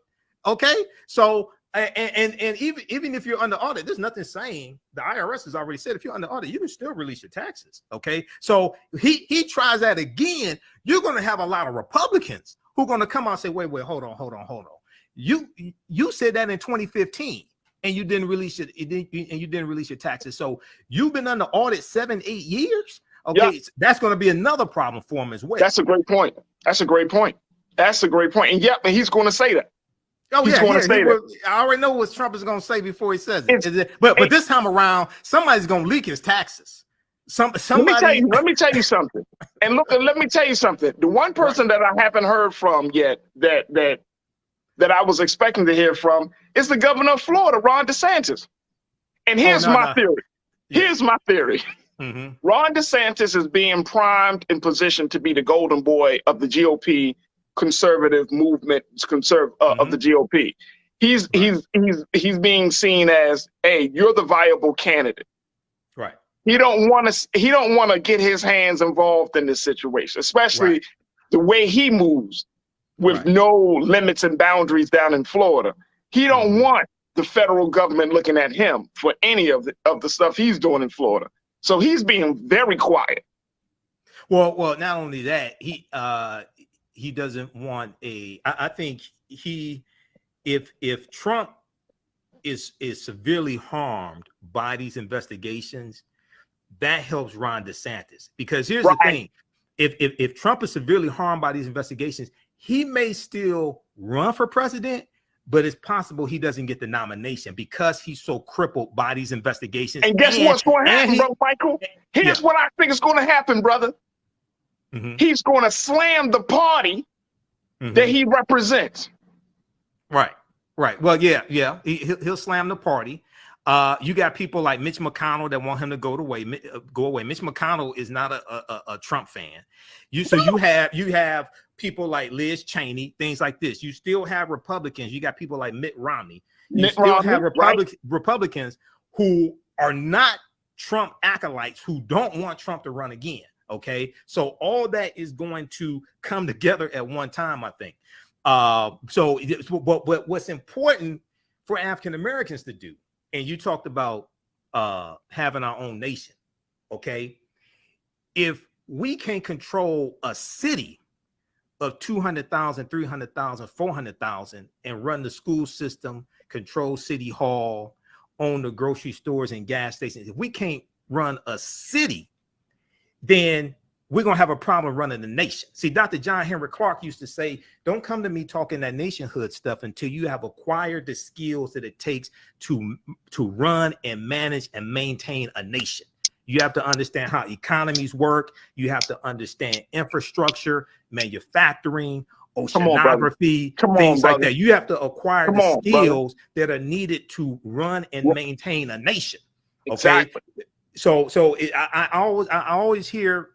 Okay. So, and even if you're under audit, there's nothing saying, the IRS has already said, if you're under audit, you can still release your taxes. Okay. So he tries that again. You're going to have a lot of Republicans who are going to come out and say, wait, hold on. You said that in 2015 and you didn't release your taxes. So you've been under audit 7-8 years. Okay. That's going to be another problem for him as well. That's a great point. And and he's going to say that. Oh, he's going to say that. I already know what Trump is going to say before he says it. But this time around, somebody's going to leak his taxes. Somebody. Let me tell you something. And look, let me tell you something. The one person that I haven't heard from yet that I was expecting to hear from is the governor of Florida, Ron DeSantis. And here's my theory. Here's my theory. Ron DeSantis is being primed in position to be the golden boy of the GOP conservative movement of the GOP. He's being seen as, hey, you're the viable candidate. Right. He don't want to get his hands involved in this situation, especially the way he moves with no limits and boundaries down in Florida. He don't want the federal government looking at him for any of the stuff he's doing in Florida. So he's being very quiet. Well, not only that, he doesn't want I think if Trump is severely harmed by these investigations, that helps Ron DeSantis, because here's the thing. if Trump is severely harmed by these investigations, he may still run for president, but it's possible he doesn't get the nomination because he's so crippled by these investigations. And guess what's going to happen, brother Michael? Here's what I think is going to happen, brother. He's going to slam the party that he represents. Right. Well, yeah. He'll slam the party. You got people like Mitch McConnell that want him to go away. Mitch McConnell is not a Trump fan. You have people like Liz Cheney, things like this. You still have Republicans. You got people like Mitt Romney. You still have Republicans who are not Trump acolytes, who don't want Trump to run again. Okay, so all that is going to come together at one time, I think. So what's important for African Americans to do, and you talked about having our own nation. Okay, if we can control a city of 200,000, 300,000, 400,000 and run the school system, control city hall, own the grocery stores and gas stations, if we can't run a city, then we're going to have a problem running the nation. See, Dr. John Henry Clark used to say, don't come to me talking that nationhood stuff until you have acquired the skills that it takes to run and manage and maintain a nation. You have to understand how economies work. You have to understand infrastructure, manufacturing, oceanography, things like that. You have to acquire the skills that are needed to run and maintain a nation. Okay. Exactly. So I always hear,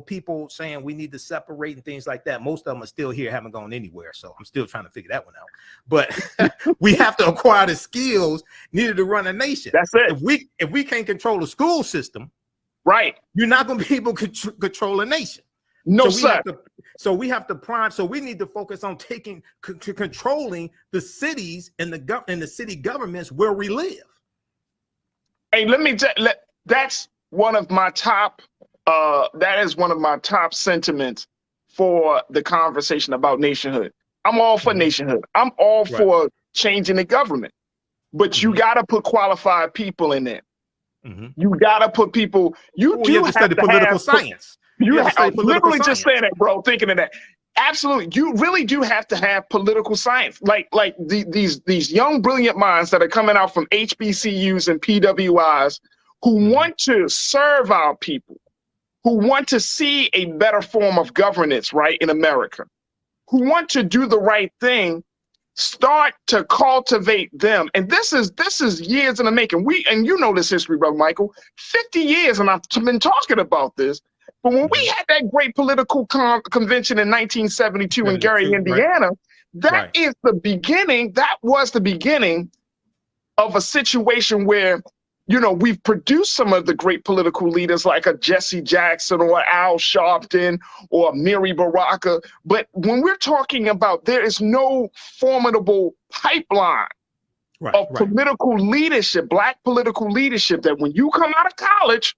people saying we need to separate and things like that. Most of them are still here, haven't gone anywhere. So I'm still trying to figure that one out. But we have to acquire the skills needed to run a nation. That's it. If we can't control the school system, right, you're not going to be able to control a nation. No, sir. So we have to prime. So we need to focus on controlling the cities and the city governments where we live. Hey, that's one of my top. That is one of my top sentiments for the conversation about nationhood. I'm all for nationhood. I'm all for changing the government, but you got to put qualified people in there. You got to put people. You have to study political science. I'm literally just saying that, bro. Thinking of that. Absolutely, you really do have to have political science, like these young brilliant minds that are coming out from HBCUs and PWIs who want to serve our people, who want to see a better form of governance, right, in America, who want to do the right thing. Start to cultivate them, and this is years in the making. And you know this history, brother Michael. 50 years, and I've been talking about this. But when we had that great political convention in 1972 in Gary, Indiana, that is the beginning. That was the beginning of a situation where, we've produced some of the great political leaders like a Jesse Jackson or Al Sharpton or Miri Baraka. But when we're talking about, there is no formidable pipeline of political leadership, Black political leadership, that when you come out of college,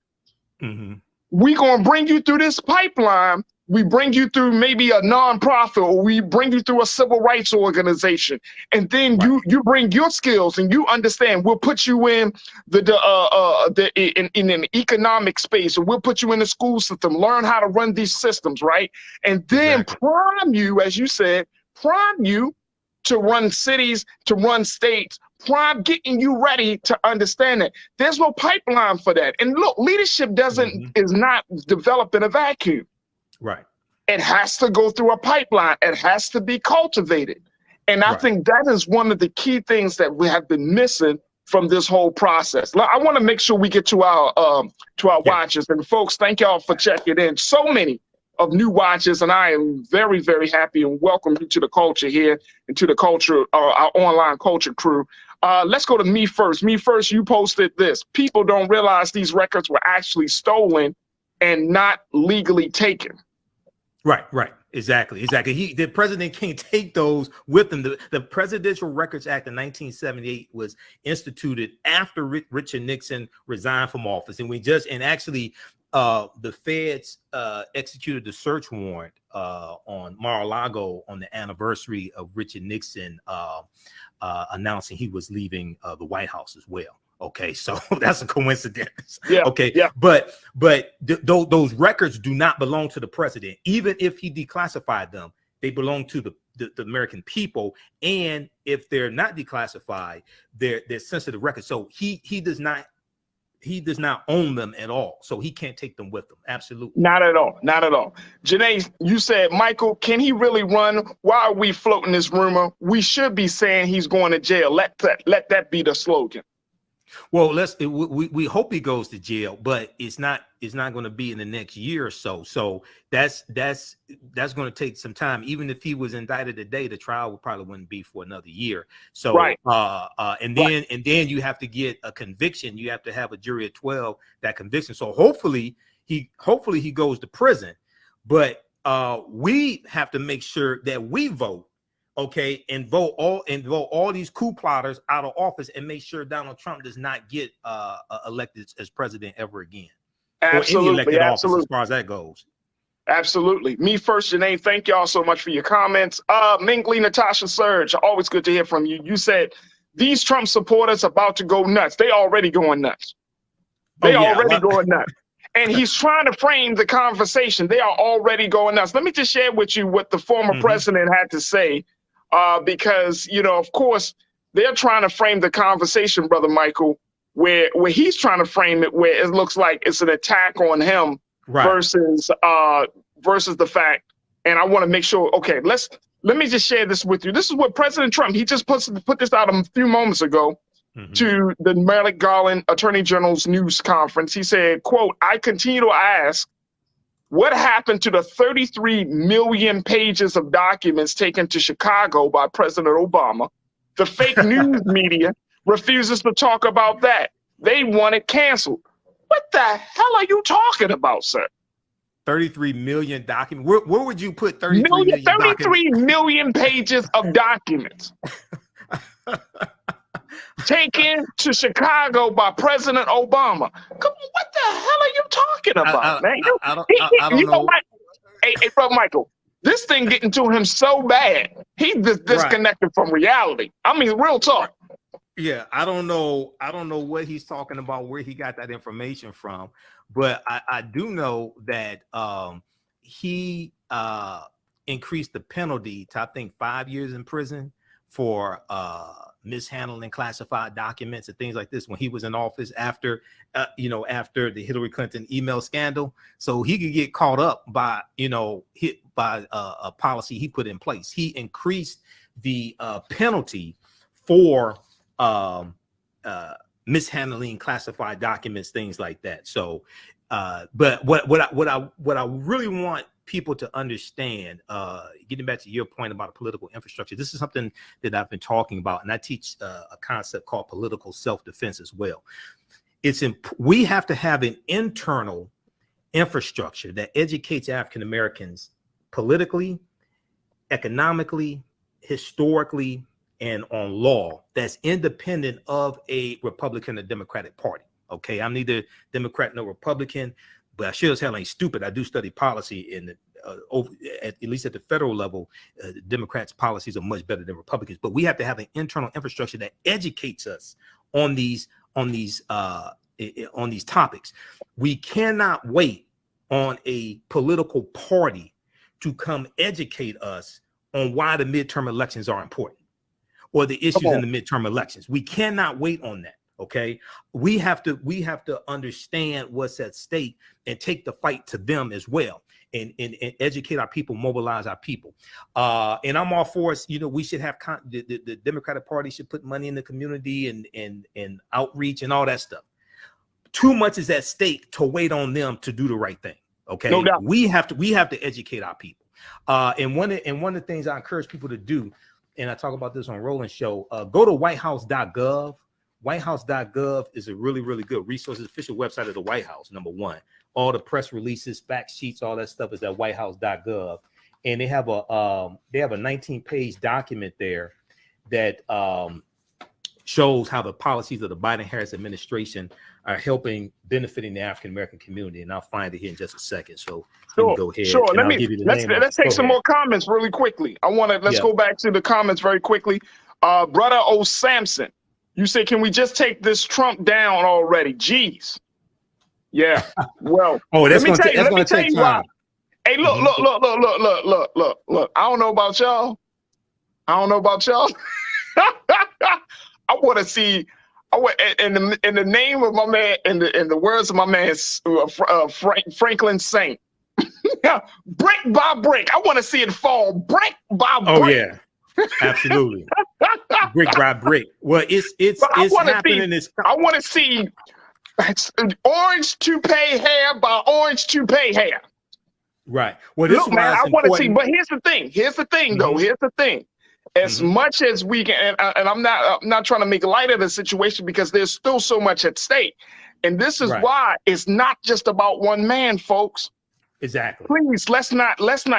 we're going to bring you through this pipeline. We bring you through maybe a nonprofit, or we bring you through a civil rights organization. And then you bring your skills and you understand. We'll put you in in an economic space, or we'll put you in the school system, learn how to run these systems, right? And then prime you, as you said, prime you to run cities, to run states, prime getting you ready to understand that. There's no pipeline for that. And look, leadership is not developed in a vacuum. Right. It has to go through a pipeline. It has to be cultivated. And I think that is one of the key things that we have been missing from this whole process. I want to make sure we get to our watchers. And folks, thank y'all for checking in. So many of new watchers, and I am very, very happy and welcome you to the culture here and to the culture, our online culture crew. Let's go to Me First. Me First, you posted this. People don't realize these records were actually stolen and not legally taken. Right. Exactly. The president can't take those with him. The Presidential Records Act of 1978 was instituted after Richard Nixon resigned from office, and the feds executed the search warrant on Mar-a-Lago on the anniversary of Richard Nixon announcing he was leaving the White House as well. Okay, so that's a coincidence. Yeah. Okay. Yeah. But those records do not belong to the president. Even if he declassified them, they belong to the American people. And if they're not declassified, they're sensitive records. So he does not own them at all. So he can't take them with him. Absolutely. Not at all. Not at all. Janae, you said, Michael, can he really run? Why are we floating this rumor? We should be saying he's going to jail. Let that be the slogan. Well, we hope he goes to jail, but it's not going to be in the next year or so. So that's going to take some time. Even if he was indicted today, the trial probably wouldn't be for another year. So right. And then you have to get a conviction. You have to have a jury of 12 that conviction. So hopefully he goes to prison, but we have to make sure that we vote. Okay, and vote all these coup plotters out of office and make sure Donald Trump does not get elected as president ever again. Absolutely, or any elected absolutely. Office as far as that goes. Absolutely. Me first, Janae, thank y'all so much for your comments. Mingley, Natasha Surge, always good to hear from you. You said these Trump supporters about to go nuts. They already going nuts. Going nuts. And he's trying to frame the conversation. They are already going nuts. Let me just share with you what the former president had to say. Because, of course, they're trying to frame the conversation, Brother Michael, where he's trying to frame it where it looks like it's an attack on him versus the fact. And I want to make sure, okay, let me just share this with you. This is what President Trump, he just put this out a few moments ago to the Merrick Garland Attorney General's news conference. He said, quote, "I continue to ask, what happened to the 33 million pages of documents taken to Chicago by President Obama? The fake news media refuses to talk about that. They want it canceled." What the hell are you talking about, sir? 33 million documents. Where would you put 33 million pages of documents taken to Chicago by President Obama? Come on, what the hell are you talking about, man? I don't know. What? Hey, Brother Michael, this thing getting to him so bad, he disconnected from reality. I mean, real talk. Yeah, I don't know what he's talking about, where he got that information from, but I do know that he increased the penalty to, I think, 5 years in prison for mishandling classified documents and things like this when he was in office after the Hillary Clinton email scandal. So he could get caught up by a policy he put in place. He increased the penalty for mishandling classified documents, things like that. So but what I really want people to understand, getting back to your point about political infrastructure, this is something that I've been talking about, and I teach a concept called political self-defense as well. We have to have an internal infrastructure that educates African Americans politically, economically, historically, and on law that's independent of a Republican or Democratic Party. Okay, I'm neither Democrat nor Republican, but I sure as hell ain't stupid. I do study policy in at least at the federal level. Democrats' policies are much better than Republicans. But we have to have an internal infrastructure that educates us on these topics. We cannot wait on a political party to come educate us on why the midterm elections are important or the issues in the midterm elections. We cannot wait on that. Okay, we have to understand what's at stake and take the fight to them as well, and educate our people, mobilize our people. And I'm all for us. We should have the Democratic Party should put money in the community and outreach and all that stuff. Too much is at stake to wait on them to do the right thing. Okay, no doubt. We have to educate our people. And one of the things I encourage people to do, and I talk about this on Roland's show, go to whitehouse.gov. Whitehouse.gov is a really, really good resource. It's the official website of the White House, number one. All the press releases, fact sheets, all that stuff is at whitehouse.gov. And they have a 19-page document there that shows how the policies of the Biden-Harris administration are benefiting the African-American community. And I'll find it here in just a second. So go ahead. Sure. Let's take some more comments really quickly. Let's go back to the comments very quickly. Brother O. Sampson. You say, can we just take this Trump down already? Jeez. Yeah. Well, oh, that's going to why. take time. Hey, look. I don't know about y'all. I want to see. In the name of my man, in the words of my man Franklin Saint, brick by brick. I want to see it fall brick by brick. Oh yeah, absolutely. Brick by brick. Well, it's happening in this. I want to see orange toupee hair by orange toupee hair. Right. Well, this look, man, I want to see. But here's the thing. Though. Here's the thing. As much as we can, and I'm not trying to make light of the situation because there's still so much at stake, and this is why it's not just about one man, folks. Exactly. Please, let's not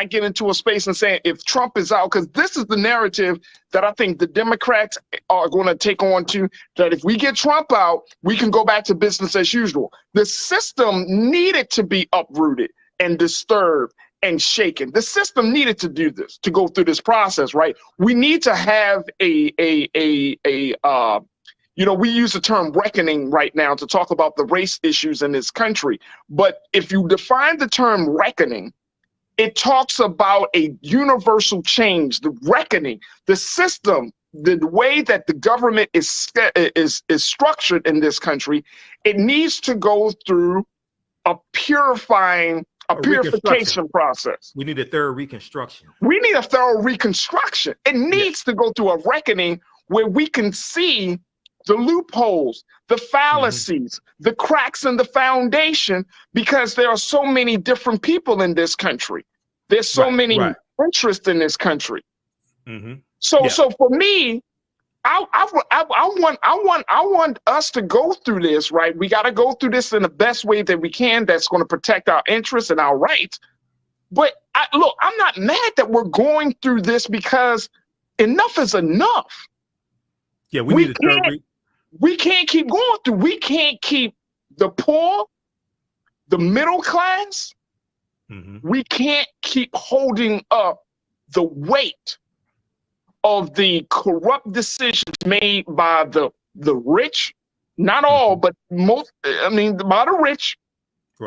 get into a space and say if Trump is out, because this is the narrative that I think the Democrats are going to take on to, that if we get Trump out, we can go back to business as usual. The system needed to be uprooted and disturbed and shaken. The system needed to do this, to go through this process, right? We need to have we use the term reckoning right now to talk about the race issues in this country. But if you define the term reckoning, it talks about a universal change, the reckoning, the system, the way that the government is structured in this country. It needs to go through a purification process. We need a thorough reconstruction. It needs to go through a reckoning where we can see the loopholes, the fallacies, the cracks in the foundation, because there are so many different people in this country. There's so many interests in this country. So for me, I want us to go through this, right? We got to go through this in the best way that we can. That's going to protect our interests and our rights. But look, I'm not mad that we're going through this, because enough is enough. Yeah, we can't keep going through. We can't keep the poor, the middle class. We can't keep holding up the weight of the corrupt decisions made by the rich, not all, but most, by the rich.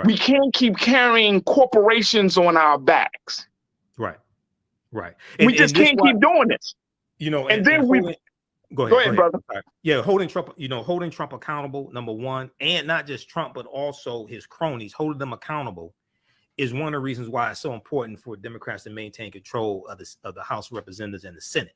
We can't keep carrying corporations on our backs. Right. We just can't keep doing this. Go ahead, brother. Yeah, holding Trump accountable, number one, and not just Trump, but also his cronies, holding them accountable is one of the reasons why it's so important for Democrats to maintain control of the House of Representatives and the Senate.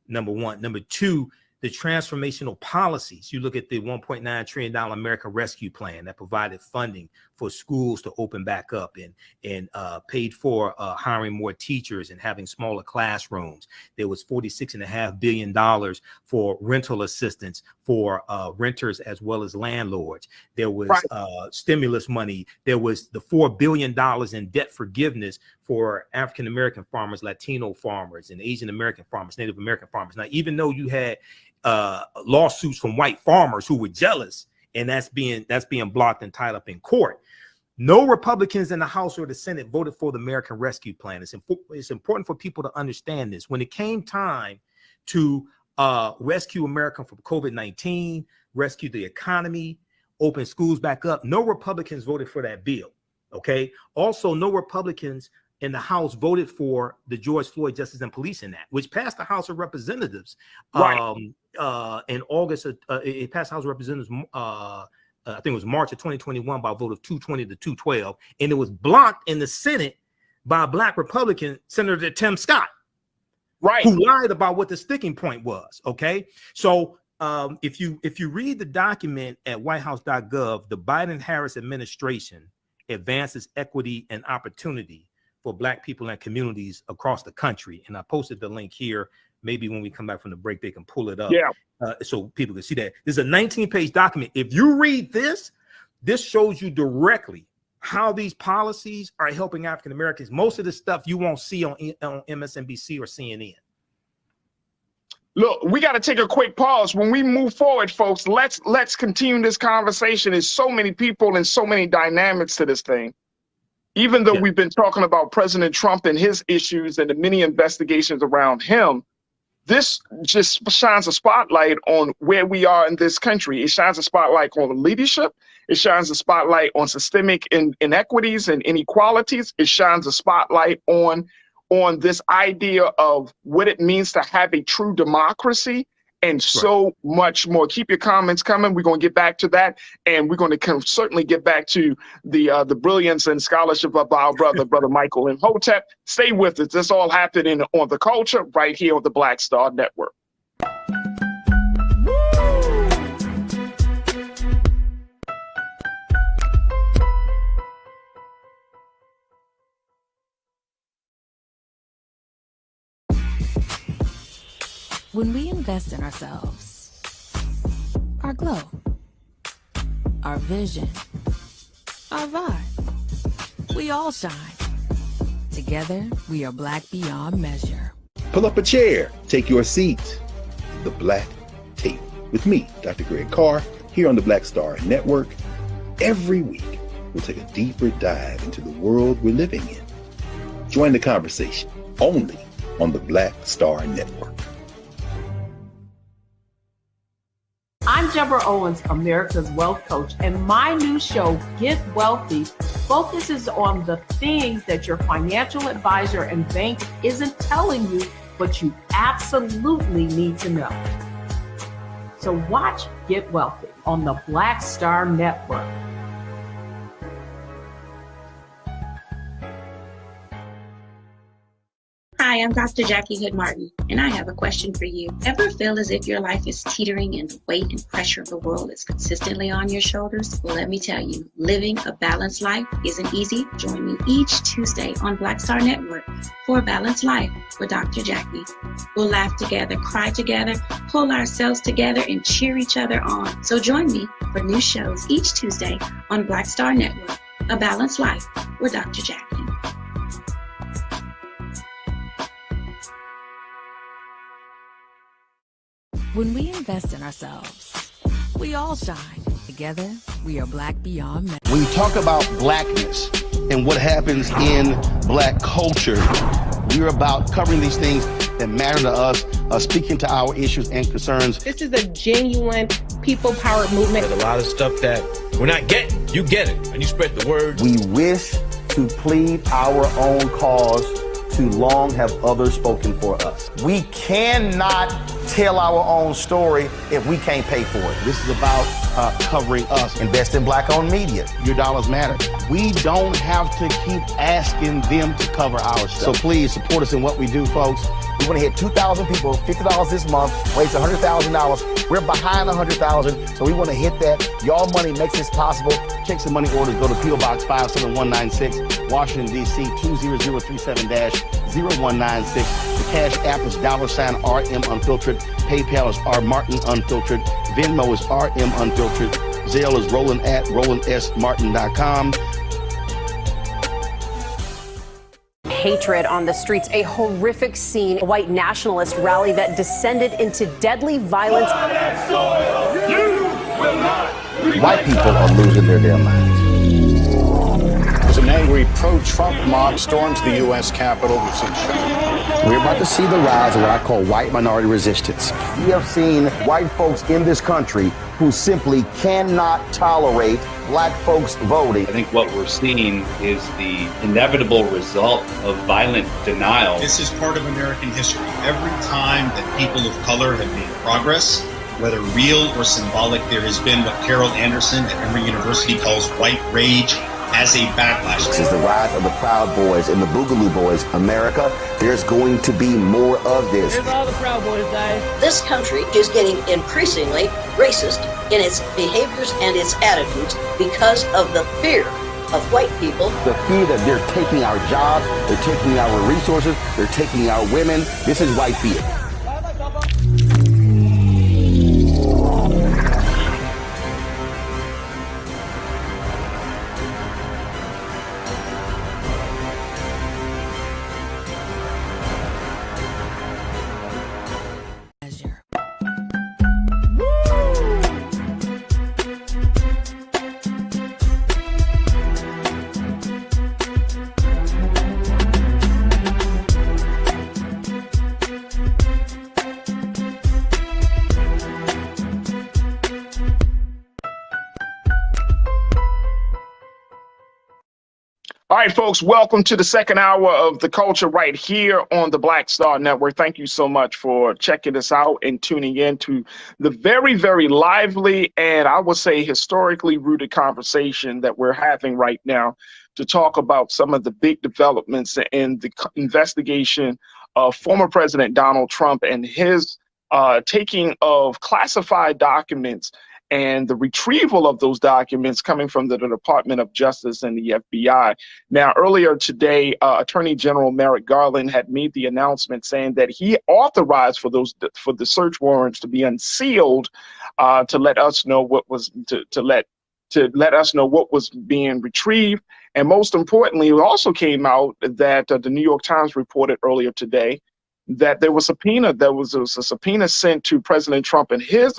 Number one. Number two, the transformational policies. You look at the $1.9 trillion American Rescue Plan that provided funding for schools to open back up and paid for hiring more teachers and having smaller classrooms. There was $46.5 billion for rental assistance for renters as well as landlords. There was stimulus money. There was the $4 billion in debt forgiveness for African-American farmers, Latino farmers, and Asian American farmers, Native American farmers. Now, even though you had lawsuits from white farmers who were jealous, and that's being blocked and tied up in court, no Republicans in the House or the Senate voted for the American Rescue Plan. It's important for people to understand this. When it came time to rescue America from COVID-19, rescue the economy, open schools back up, no Republicans voted for that bill. Okay. Also, no Republicans in the House voted for the George Floyd Justice and Policing Act, which passed the House of Representatives in August. It passed House of Representatives, I think it was March of 2021 by a vote of 220 to 212. And it was blocked in the Senate by a Black Republican, Senator Tim Scott, who lied about what the sticking point was. Okay. So if you read the document at whitehouse.gov, the Biden-Harris administration advances equity and opportunity for Black people and communities across the country. And I posted the link here. Maybe when we come back from the break, they can pull it up so people can see that. This is a 19-page document. If you read this, this shows you directly how these policies are helping African Americans. Most of the stuff you won't see on MSNBC or CNN. Look, we got to take a quick pause. When we move forward, folks, let's continue this conversation. There's so many people and so many dynamics to this thing. Even though we've been talking about President Trump and his issues and the many investigations around him, this just shines a spotlight on where we are in this country. It shines a spotlight on leadership. It shines a spotlight on systemic inequities and inequalities. It shines a spotlight on this idea of what it means to have a true democracy, and so much more. Keep your comments coming. We're going to get back to that, and we're going to certainly get back to the brilliance and scholarship of our brother Michael Imhotep. Stay with us. This all happening on The Culture right here on the Black Star Network. When we invest in ourselves, our glow, our vision, our vibe, we all shine. Together, we are black beyond measure. Pull up a chair, take your seat. The Black Tape with me, Dr. Greg Carr, here on the Black Star Network. Every week, we'll take a deeper dive into the world we're living in. Join the conversation only on the Black Star Network. I'm Deborah Owens, America's Wealth Coach, and my new show, Get Wealthy, focuses on the things that your financial advisor and bank isn't telling you, but you absolutely need to know. So watch Get Wealthy on the Black Star Network. Hi, I'm Dr. Jackie Hood Martin, and I have a question for you. Ever feel as if your life is teetering and the weight and pressure of the world is consistently on your shoulders? Well, let me tell you, living a balanced life isn't easy. Join me each Tuesday on Black Star Network for A Balanced Life with Dr. Jackie. We'll laugh together, cry together, pull ourselves together, and cheer each other on. So join me for new shows each Tuesday on Black Star Network, A Balanced Life with Dr. Jackie. When we invest in ourselves, we all shine. Together, we are black beyond measure. When you talk about blackness and what happens in black culture, we're about covering these things that matter to us, speaking to our issues and concerns. This is a genuine people-powered movement. There's a lot of stuff that we're not getting. You get it, and you spread the word. We wish to plead our own cause. Too long have others spoken for us. We cannot tell our own story if we can't pay for it. This is about covering us. Invest in black-owned media. Your dollars matter. We don't have to keep asking them to cover our stuff. So please support us in what we do, folks. We want to hit 2,000 people, $50 this month, raise $100,000. We're behind 100,000, so we want to hit that. Y'all money makes this possible. Check some money orders. Go to P.O. Box 57196, Washington, D.C. 20037-0196. The Cash App is $RM Unfiltered. PayPal is R Martin Unfiltered. Venmo is RM Unfiltered. Zelle is Roland at RolandSMartin.com. Hatred on the streets, a horrific scene, a white nationalist rally that descended into deadly violence. White people are losing their damn minds. As an angry pro-Trump mob storms the U.S. Capitol, we've seen We're about to see the rise of what I call white minority resistance. We have seen white folks in this country who simply cannot tolerate black folks voting. I think what we're seeing is the inevitable result of violent denial. This is part of American history. Every time that people of color have made progress, whether real or symbolic, there has been what Carol Anderson at Emory University calls white rage as a backlash. This is the rise of the Proud Boys and the Boogaloo Boys. America, there's going to be more of this. Here's all the Proud Boys, guys. This country is getting increasingly racist in its behaviors and its attitudes because of the fear of white people. The fear that they're taking our jobs, they're taking our resources, they're taking our women. This is white fear. right, folks, welcome to the second hour of The Culture right here on the Black Star Network. Thank you so much for checking us out and tuning in to the very, very lively and I would say historically rooted conversation that we're having right now to talk about some of the big developments in the investigation of former President Donald Trump and his taking of classified documents and the retrieval of those documents coming from the Department of Justice and the FBI. Now, earlier today, Attorney General Merrick Garland had made the announcement saying that he authorized for the search warrants to be unsealed to let us know what was to let us know what was being retrieved. And most importantly, it also came out that the New York Times reported earlier today that there was a subpoena sent to President Trump and his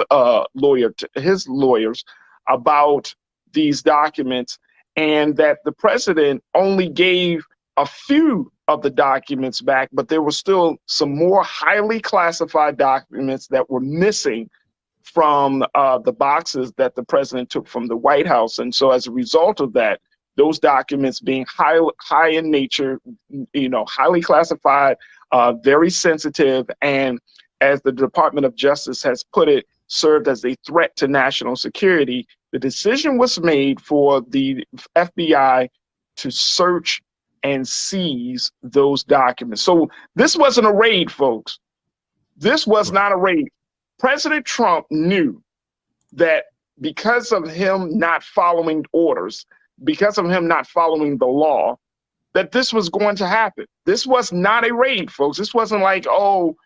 lawyers about these documents, and that the president only gave a few of the documents back, but there were still some more highly classified documents that were missing from the boxes that the president took from the White House. And so as a result of that, those documents being high in nature, highly classified, very sensitive, and as the Department of Justice has put it, served as a threat to national security, the decision was made for the FBI to search and seize those documents. So this wasn't a raid, folks. This was not a raid. President Trump knew that because of him not following orders, because of him not following the law, that this was going to happen. This was not a raid, folks. This wasn't like, oh,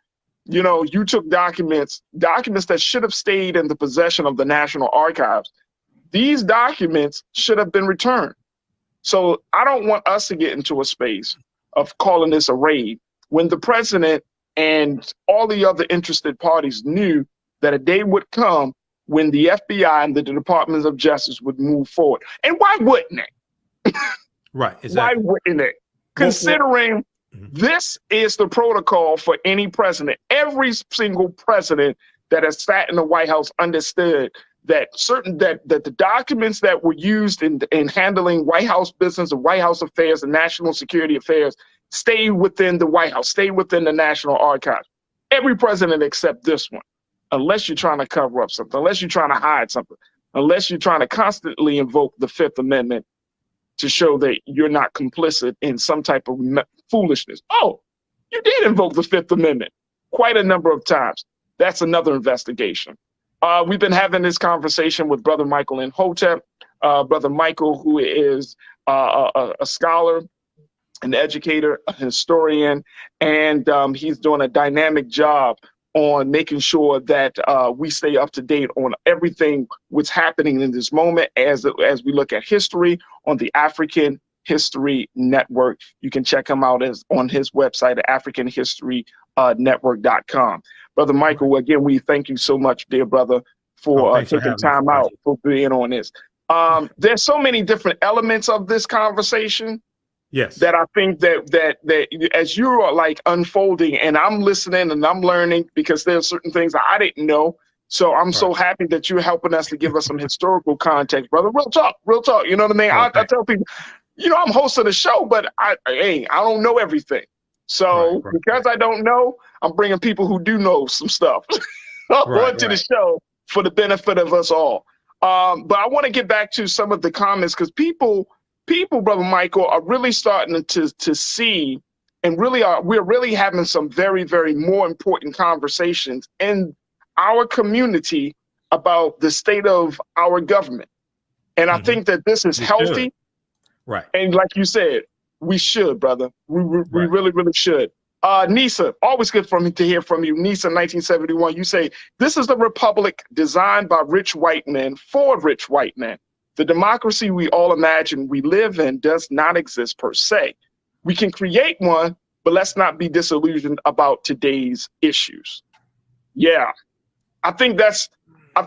you took documents that should have stayed in the possession of the National Archives. These documents should have been returned. So I don't want us to get into a space of calling this a raid when the president and all the other interested parties knew that a day would come when the FBI and the Department of Justice would move forward. And why wouldn't it? Right, exactly. Why wouldn't it? Considering this is the protocol for any president. Every single president that has sat in the White House understood that that the documents that were used in handling White House business and White House affairs and national security affairs stay within the White House, stay within the National Archives. Every president except this one, unless you're trying to cover up something, unless you're trying to hide something, unless you're trying to constantly invoke the Fifth Amendment to show that you're not complicit in some type of foolishness. Oh, you did invoke the Fifth Amendment quite a number of times. That's another investigation. We've been having this conversation with Brother Michael Imhotep. Brother Michael, who is a scholar, an educator, a historian, and he's doing a dynamic job on making sure that we stay up to date on everything what's happening in this moment as we look at history on the African History Network. You can check him out on his website at africanhistorynetwork.com. Brother Michael, again, we thank you so much, dear brother, for taking time out for being on this. There's so many different elements of this conversation. Yes. That I think that as you are like unfolding and I'm listening and I'm learning, because there's certain things that I didn't know. So I'm so happy that you're helping us to give us some historical context, brother. Real talk. You know what I mean? I tell people, I'm hosting a show, but I don't know everything. So because I don't know, I'm bringing people who do know some stuff onto the show for the benefit of us all. But I want to get back to some of the comments because people, Brother Michael, are really starting to see and we're really having some very, very more important conversations in our community about the state of our government. And I think that this is healthy. Right. And like you said, we should, brother. We really, really should. Nisa, always good to hear from you. Nisa, 1971, you say, this is the republic designed by rich white men for rich white men. The democracy we all imagine we live in does not exist per se. We can create one, but let's not be disillusioned about today's issues. Yeah, I think that's the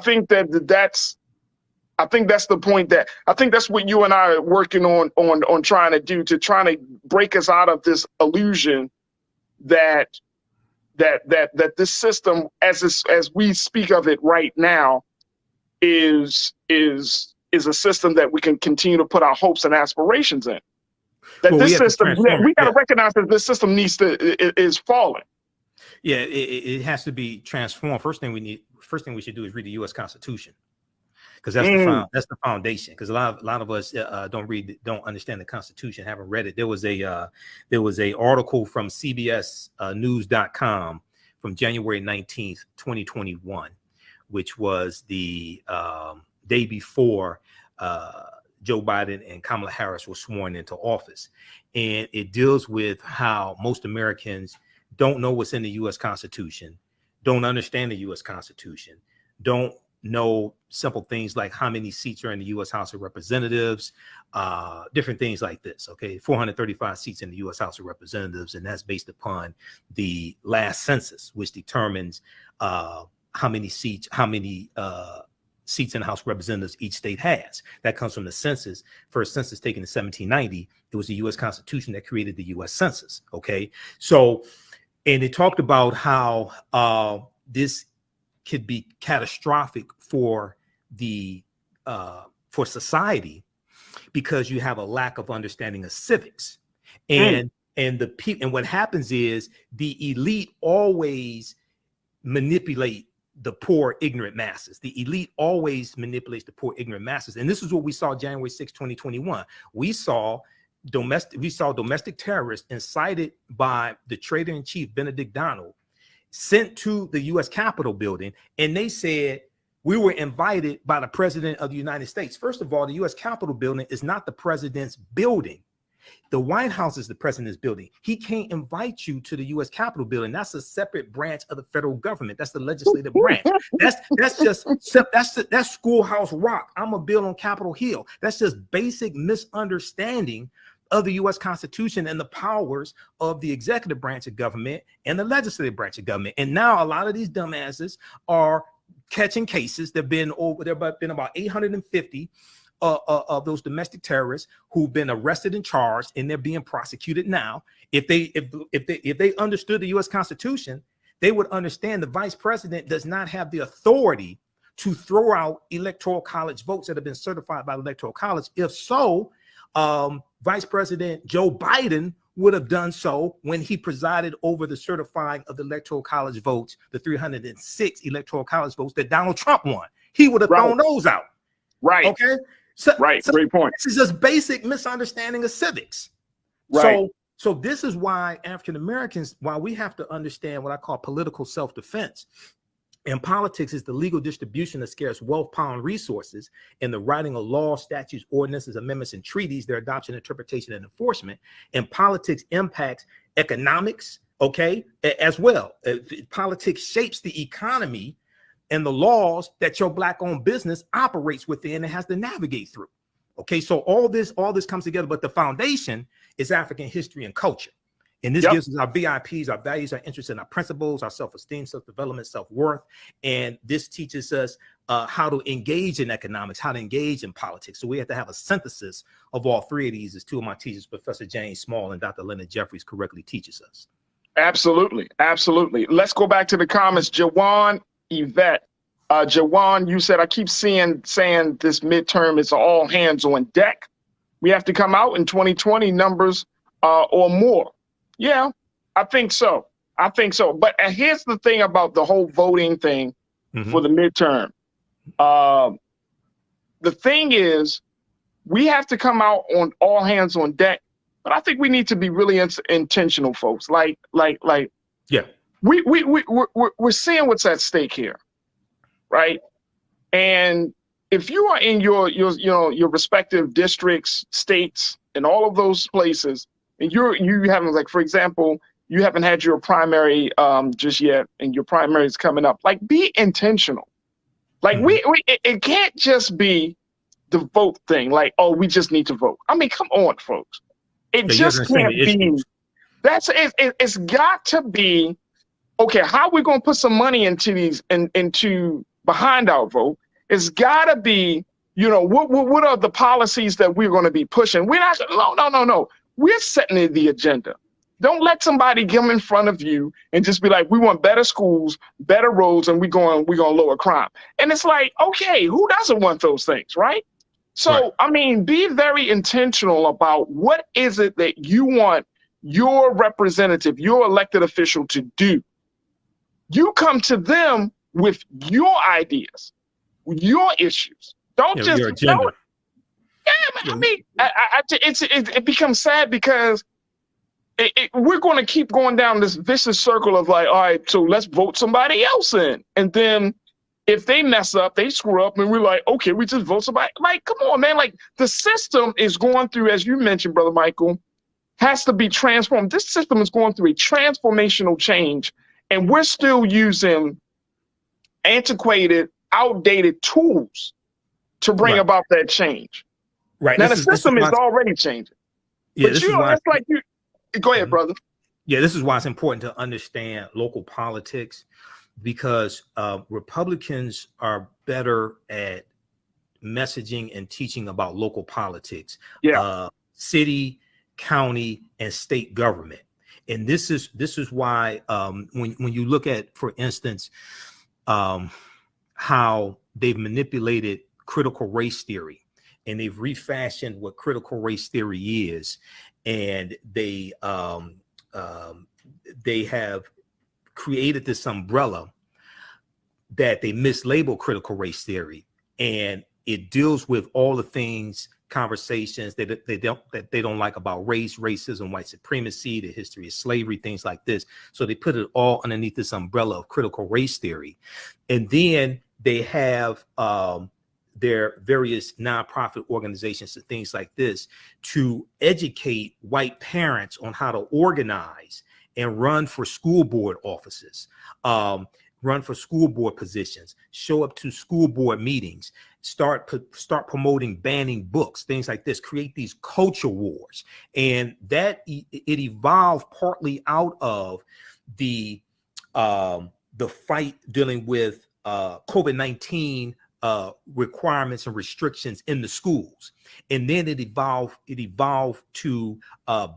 point I think that's what you and I are working on trying to do, to trying to break us out of this illusion that this system, as we speak of it right now, is a system that we can continue to put our hopes and aspirations in. That Well, this we have to system, transform we it, got to yeah. recognize that this system is falling. Yeah, it has to be transformed. First thing we should do is read the U.S. Constitution, because that's the foundation. Because a lot of us don't understand the Constitution, haven't read it. There was a article from CBS News.com from January 19th, 2021, which was the day before Joe Biden and Kamala Harris were sworn into office, and it deals with how most Americans don't know what's in the U.S. Constitution, don't understand the U.S. Constitution, don't know simple things like how many seats are in the U.S. House of Representatives, different things like this. Okay, 435 seats in the U.S. House of Representatives, and that's based upon the last census, which determines how many seats in the House of Representatives each state has. That comes from the census. First census taken in 1790. It was the U.S. Constitution that created the U.S. Census. Okay, so. And it talked about how this could be catastrophic for society, because you have a lack of understanding of civics, and what happens is the elite always manipulate the poor, ignorant masses. The elite always manipulates the poor, ignorant masses, and this is what we saw January 6, 2021. We saw domestic terrorists incited by the traitor-in-chief Benedict Donald sent to the U.S. Capitol building, and they said we were invited by the president of the United States. First of all, the U.S. Capitol building is not the president's building. The White House is the president's building. He can't invite you to the U.S. Capitol building. That's a separate branch of the federal government. That's the legislative branch. That's Schoolhouse Rock. I'm a bill on Capitol Hill. That's just basic misunderstanding of the U.S. Constitution and the powers of the executive branch of government and the legislative branch of government. And now a lot of these dumbasses are catching cases. There have been about 850 of those domestic terrorists who've been arrested and charged, and they're being prosecuted now. If they understood the U.S. Constitution, they would understand the vice president does not have the authority to throw out electoral college votes that have been certified by the electoral college. If so, Vice President Joe Biden would have done so when he presided over the certifying of the electoral college votes, the 306 electoral college votes that Donald Trump won. He would have thrown those out. Right. Okay. So great point. This is just basic misunderstanding of civics. Right. So this is why African Americans, why we have to understand what I call political self-defense. In politics, is the legal distribution of scarce wealth, power, and resources, and the writing of laws, statutes, ordinances, amendments, and treaties, their adoption, interpretation, and enforcement. And politics impacts economics, okay, as well. Politics shapes the economy and the laws that your Black-owned business operates within and has to navigate through. Okay, so all this comes together, but the foundation is African history and culture. And this gives us our VIPs, our values, our interests, and our principles, our self-esteem, self-development, self-worth. And this teaches us how to engage in economics, how to engage in politics. So we have to have a synthesis of all three of these, as two of my teachers, Professor James Small and Dr. Leonard Jeffries, correctly teaches us. Absolutely. Absolutely. Let's go back to the comments. Jawan Yvette. Jawan, you said, I keep saying this midterm is all hands on deck. We have to come out in 2020 numbers or more. Yeah, I think so. But here's the thing about the whole voting thing for the midterm. The thing is, we have to come out on all hands on deck. But I think we need to be really intentional, folks. We're seeing what's at stake here, right? And if you are in your respective districts, states, and all of those places, and you haven't, like, for example, you haven't had your primary just yet, and your primary is coming up. Like, be intentional. Like, it can't just be the vote thing. Like, oh, we just need to vote. I mean, come on, folks. It just can't be. It's got to be. Okay, how are we gonna put some money into these into behind our vote? It's got to be. What are the policies that we're going to be pushing? We're not. No. We're setting the agenda. Don't let somebody come in front of you and just be like, we want better schools, better roads, and we're going to lower crime. And it's like, okay, who doesn't want those things, right? So, Right. I mean, be very intentional about what is it that you want your representative, your elected official to do. You come to them with your ideas, your issues. Don't Yeah, just your agenda. don't. Yeah, man, I mean, it becomes sad because we're going to keep going down this vicious circle of like, all right, so let's vote somebody else in, and then if they mess up, they screw up, and we're like, okay, we just vote somebody. Like, come on, man. Like, the system is going through, as you mentioned, Brother Michael, has to be transformed. This system is going through a transformational change, and we're still using antiquated, outdated tools to bring Right. about that change. Right. Now, This the is system is why- already changing. Yeah, But this you is know, why. it's like you. Go ahead, brother. Yeah, this is why it's important to understand local politics, because Republicans are better at messaging and teaching about local politics, city, county, and state government. And this is why when you look at, for instance, how they've manipulated critical race theory, and they've refashioned what critical race theory is, and they have created this umbrella that they mislabel critical race theory, and it deals with all the things, conversations that they don't like about race, racism, white supremacy, the history of slavery, things like this. So they put it all underneath this umbrella of critical race theory, and then they have their various nonprofit organizations and things like this to educate white parents on how to organize and run for school board offices, run for school board positions, show up to school board meetings, start promoting banning books, things like this, create these culture wars. And that it evolved partly out of the fight dealing with COVID-19 requirements and restrictions in the schools. And then it evolved to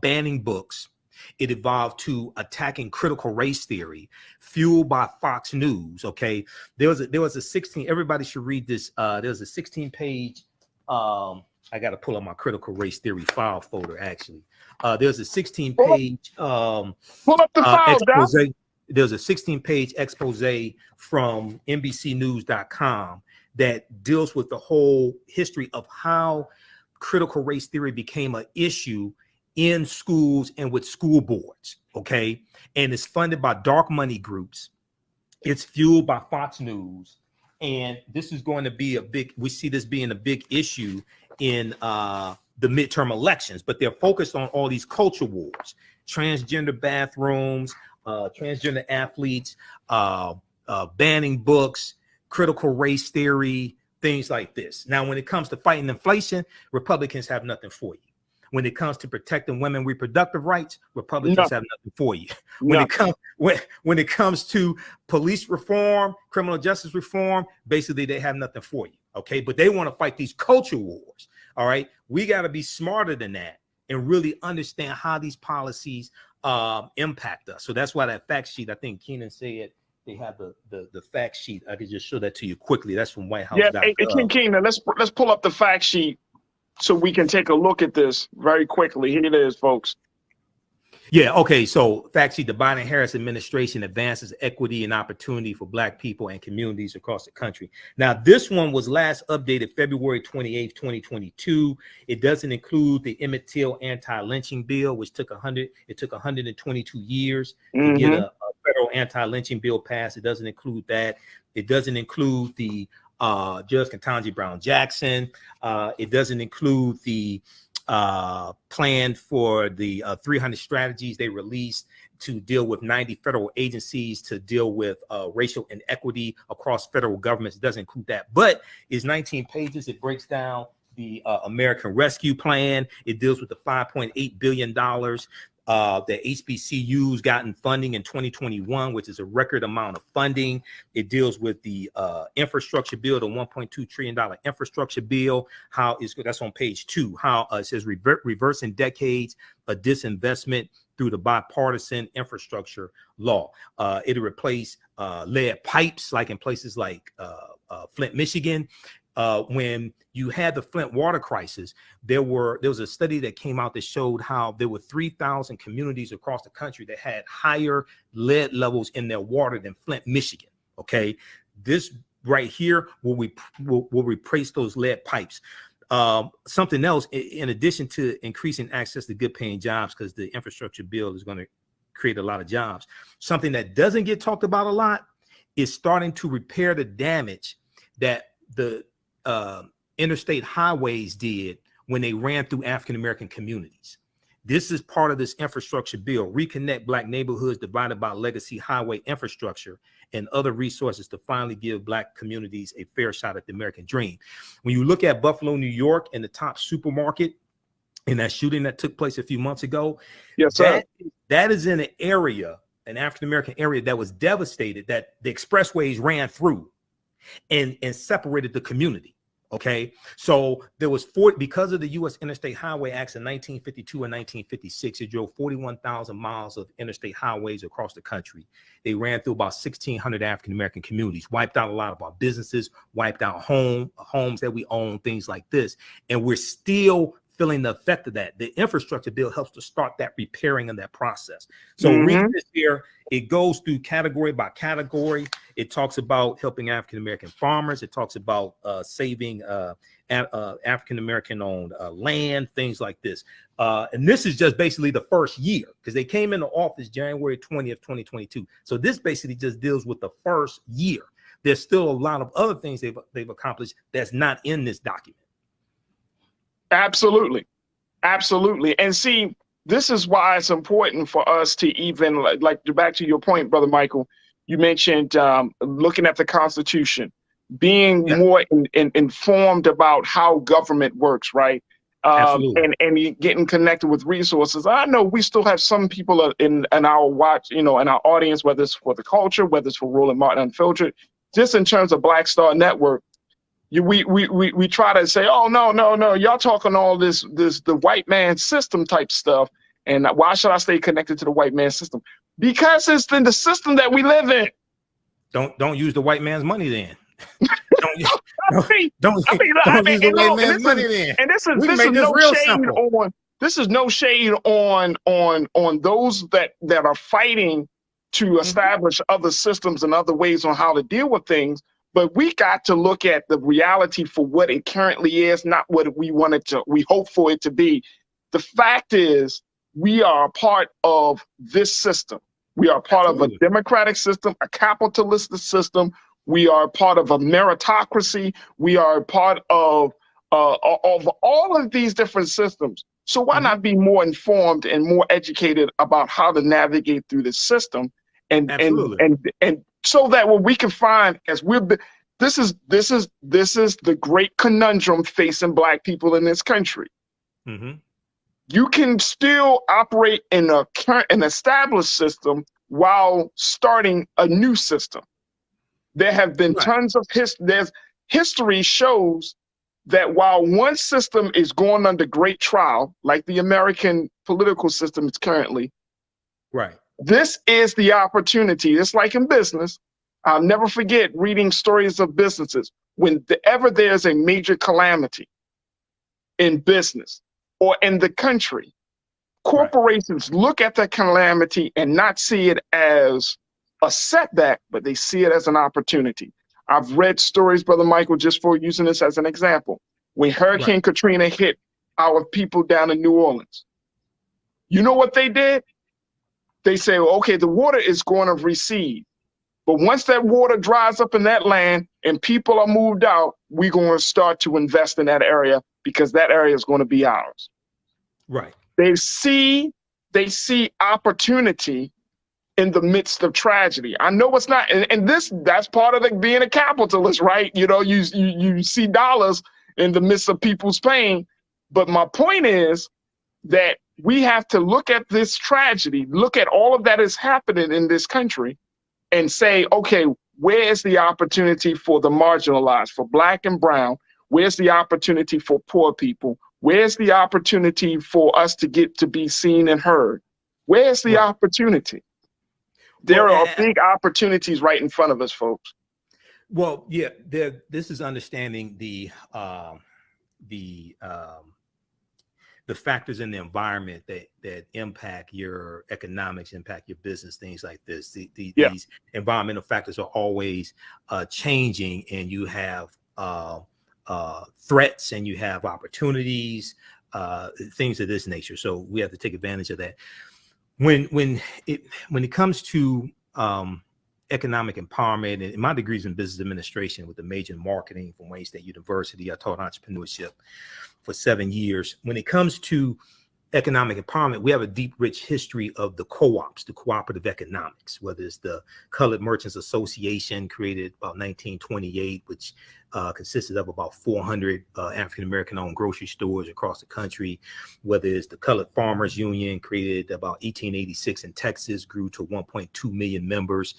banning books. It evolved to attacking critical race theory, fueled by Fox News. Okay, there was a 16. Everybody should read this. There was a 16-page. I got to pull up my critical race theory file folder. Actually, there's a 16-page. Pull up the file, expose. There's a 16-page expose from NBCnews.com that deals with the whole history of how critical race theory became an issue in schools and with school boards. Okay, and it's funded by dark money groups. It's fueled by Fox News, and this is going to be we see this being a big issue in the midterm elections. But they're focused on all these culture wars, transgender bathrooms, transgender athletes, banning books, critical race theory, things like this. Now, when it comes to fighting inflation, Republicans have nothing for you. When it comes to protecting women's reproductive rights, Republicans have nothing for you. When it comes to police reform, criminal justice reform, basically they have nothing for you. Okay, but they want to fight these culture wars. All right, we got to be smarter than that and really understand how these policies impact us. So that's why that fact sheet, I think Keenan said they have the fact sheet. I could just show that to you quickly. That's from White House. Yeah, hey, Keenan, let's pull up the fact sheet so we can take a look at this very quickly. Here it is, folks. Yeah, okay. So fact sheet: the Biden-Harris administration advances equity and opportunity for Black people and communities across the country. Now, this one was last updated February 28th, 2022. It doesn't include the Emmett Till anti-lynching bill, which took 122 years to get a federal anti-lynching bill passed. It doesn't include that. It doesn't include the Judge Ketanji Brown Jackson. It doesn't include the plan for the 300 strategies they released to deal with 90 federal agencies to deal with racial inequity across federal governments. It doesn't include that, but it's 19 pages. It breaks down the American Rescue Plan. It deals with the $5.8 billion that HBCUs got in funding in 2021, which is a record amount of funding. It deals with the infrastructure bill, the $1.2 trillion infrastructure bill. That's on page 2. How it says reversing decades of disinvestment through the bipartisan infrastructure law. It'll replace lead pipes, like in places like Flint, Michigan. when you had the Flint water crisis, there was a study that came out that showed how there were 3,000 communities across the country that had higher lead levels in their water than Flint, Michigan. Okay, this right here will replace those lead pipes. Something else, in addition to increasing access to good paying jobs, because the infrastructure bill is going to create a lot of jobs. Something that doesn't get talked about a lot is starting to repair the damage that the interstate highways did when they ran through African-American communities. This is part of this infrastructure bill, reconnect Black neighborhoods divided by legacy highway infrastructure and other resources to finally give Black communities a fair shot at the American dream. When you look at Buffalo, New York, and the top supermarket in that shooting that took place a few months ago, yes, sir. That is in an area, an African-American area that was devastated, that the expressways ran through and separated the community. Okay, so there was because of the U.S. Interstate Highway Acts in 1952 and 1956, it drove 41,000 miles of interstate highways across the country. They ran through about 1,600 African-American communities, wiped out a lot of our businesses, wiped out homes that we own, things like this. And we're still feeling the effect of that. The infrastructure bill helps to start that repairing of that process. So read this here. It goes through category by category. It talks about helping African-American farmers. It talks about saving African-American owned land, things like this. And this is just basically the first year, because they came into office January 20th, 2022. So this basically just deals with the first year. There's still a lot of other things they've accomplished that's not in this document. Absolutely. Absolutely. And see, this is why it's important for us to even, like back to your point, Brother Michael, you mentioned looking at the Constitution, being more informed about how government works, right? And getting connected with resources. I know we still have some people in our watch, in our audience, whether it's for the culture, whether it's for Roland Martin Unfiltered, just in terms of Black Star Network. We try to say, oh, no, y'all talking all this the white man system type stuff. And why should I stay connected to the white man system? Because it's in the system that we live in. Don't use the white man's money then. don't use the white man's money then. And this is no shade on those that are fighting to establish other systems and other ways on how to deal with things. But we got to look at the reality for what it currently is, not what we hope for it to be. The fact is, we are a part of this system. We are part of a democratic system, a capitalist system. We are part of a meritocracy. We are part of all of these different systems. So why not be more informed and more educated about how to navigate through this system, and so that what we can find this is the great conundrum facing Black people in this country. You can still operate in an established system while starting a new system. There have been tons of history shows that while one system is going under great trial, like the American political system is currently, this is the opportunity. It's like in business. I'll never forget reading stories of businesses. Whenever there's a major calamity in business or in the country, corporations look at that calamity and not see it as a setback, but they see it as an opportunity. I've read stories, Brother Michael, just for using this as an example. When Hurricane Katrina hit our people down in New Orleans, you know what they did? They say, okay, the water is going to recede. But once that water dries up in that land and people are moved out, we're going to start to invest in that area because that area is going to be ours. They see opportunity in the midst of tragedy. I know it's not, and that's part of being a capitalist, right? You see dollars in the midst of people's pain. But my point is that we have to look at this tragedy, look at all of that is happening in this country, and say, okay, where's the opportunity for the marginalized, for Black and brown? Where's the opportunity for poor people? Where's the opportunity for us to get to be seen and heard? Where's the opportunity? There are big opportunities right in front of us, folks. Well, yeah, this is understanding the factors in the environment that impact your economics, impact your business, things like this. These environmental factors are always changing, and you have threats and you have opportunities, things of this nature. So we have to take advantage of that. When it comes to economic empowerment, and my degrees in business administration with a major in marketing from Wayne State University, I taught entrepreneurship for 7 years. When it comes to economic empowerment, we have a deep, rich history of the co-ops, the cooperative economics, whether it's the Colored Merchants Association, created about 1928, which consisted of about 400 African-American owned grocery stores across the country, whether it's the Colored Farmers Union, created about 1886 in Texas, grew to 1.2 million members.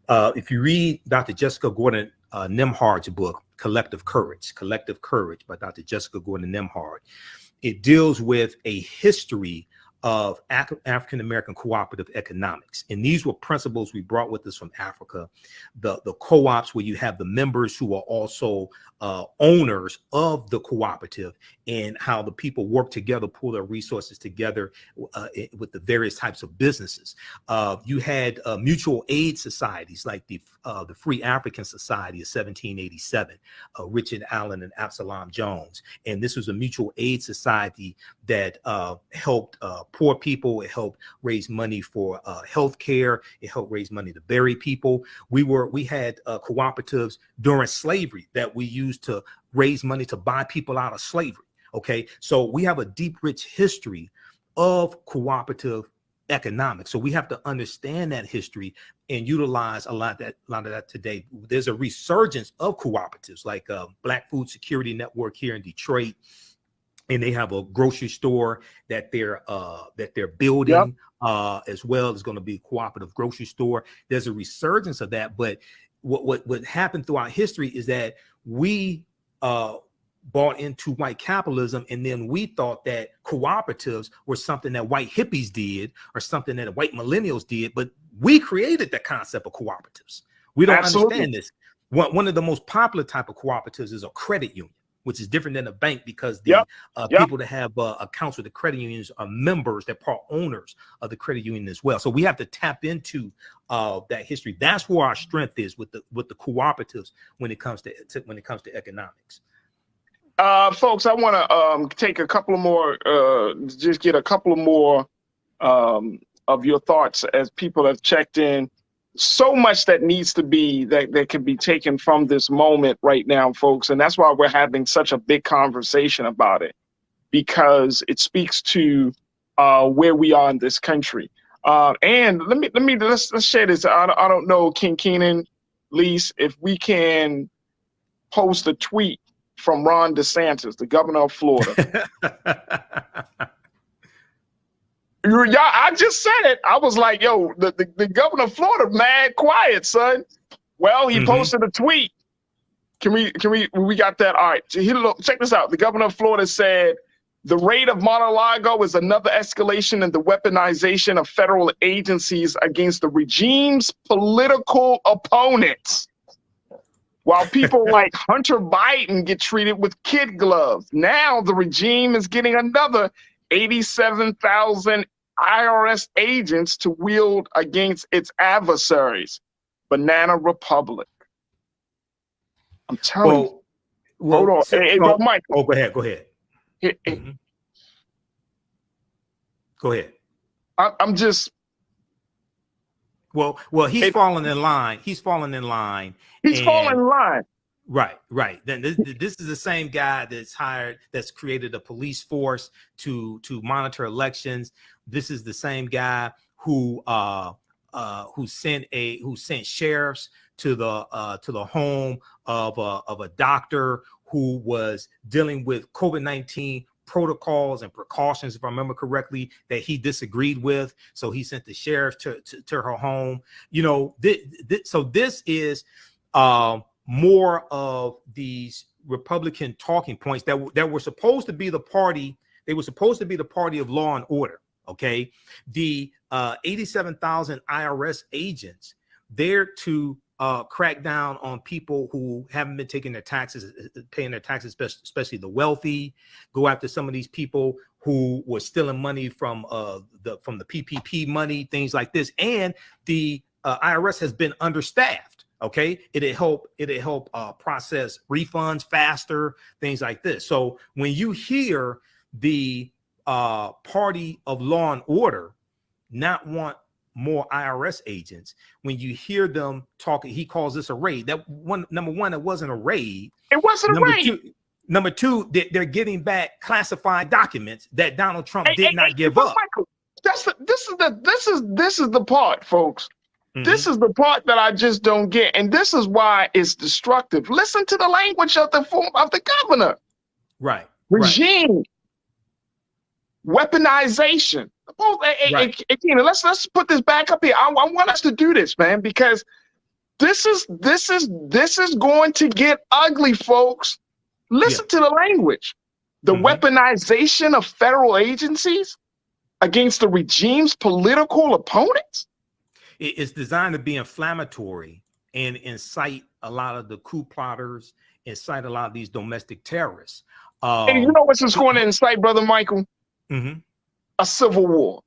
If you read Dr. Jessica Gordon Nimhard's book, Collective Courage by Dr. Jessica Gordon Nimhard, it deals with a history of African-American cooperative economics. And these were principles we brought with us from Africa. The co-ops, where you have the members who are also owners of the cooperative, and how the people work together, pull their resources together with the various types of businesses. You had mutual aid societies like the Free African Society of 1787, Richard Allen and Absalom Jones. And this was a mutual aid society that helped poor people. It helped raise money for health care. It helped raise money to bury people. We had cooperatives during slavery that we used to raise money to buy people out of slavery. Okay, so we have a deep, rich history of cooperative economics. So we have to understand that history and utilize a lot of that today. There's a resurgence of cooperatives like Black Food Security Network here in Detroit, and they have a grocery store that they're building. As well. It's going to be a cooperative grocery store. There's a resurgence of that, but what happened throughout history is that we bought into white capitalism, and then we thought that cooperatives were something that white hippies did or something that white millennials did, but we created the concept of cooperatives. We don't understand this. One of the most popular type of cooperatives is a credit union, which is different than a bank, because the people that have accounts with the credit unions are members, they're part owners of the credit union as well. So we have to tap into that history. That's where our strength is with the cooperatives when it comes to economics. Folks, I want to take a couple of more, just get a couple of more of your thoughts as people have checked in. So much that needs to be, that can be taken from this moment right now, folks. And that's why we're having such a big conversation about it, because it speaks to where we are in this country. And let's share this. I don't know, King Keenan, Lise, if we can post a tweet from Ron DeSantis, the governor of Florida. I just said it. I was like, yo, the governor of Florida, mad quiet, son. Well, he posted a tweet. We got that? All right. Check this out. The governor of Florida said, the raid of Mar-a-Lago is another escalation in the weaponization of federal agencies against the regime's political opponents. While people like Hunter Biden get treated with kid gloves, now the regime is getting another 87,000 IRS agents to wield against its adversaries. Banana Republic. I'm telling you. Hold on. Hey, Mike. Oh, go ahead. Go ahead. Go ahead. I'm just. Well, he's falling in line. He's falling in line. Right. Then this is the same guy that's created a police force to monitor elections. This is the same guy who sent sheriffs to the home of a doctor who was dealing with COVID-19 protocols and precautions, if I remember correctly, that he disagreed with. So he sent the sheriff to her home. You know, so this is more of these Republican talking points that were supposed to be the party. They were supposed to be the party of law and order. Okay, the 87,000 IRS agents there to crack down on people who haven't been taking their taxes, paying their taxes, especially the wealthy. Go after some of these people who were stealing money from the PPP money, things like this. And the IRS has been understaffed. Okay, it'll help process refunds faster, things like this. So when you hear the party of law and order not want more IRS agents, when you hear them talking, he calls this a raid. That one, number one, it wasn't a raid. It wasn't a raid. Number two, they're getting back classified documents that Donald Trump did not give up. Michael, this is the part, folks. This is the part that I just don't get, and this is why it's destructive. Listen to the language of the governor. Right. Regime. Weaponization. Let's put this back up here. I want us to do this, man, because this is going to get ugly, folks. Listen to the language. The weaponization of federal agencies against the regime's political opponents. It's designed to be inflammatory and incite a lot of the coup plotters, incite a lot of these domestic terrorists. And you know what's just going to incite, Brother Michael? A civil war.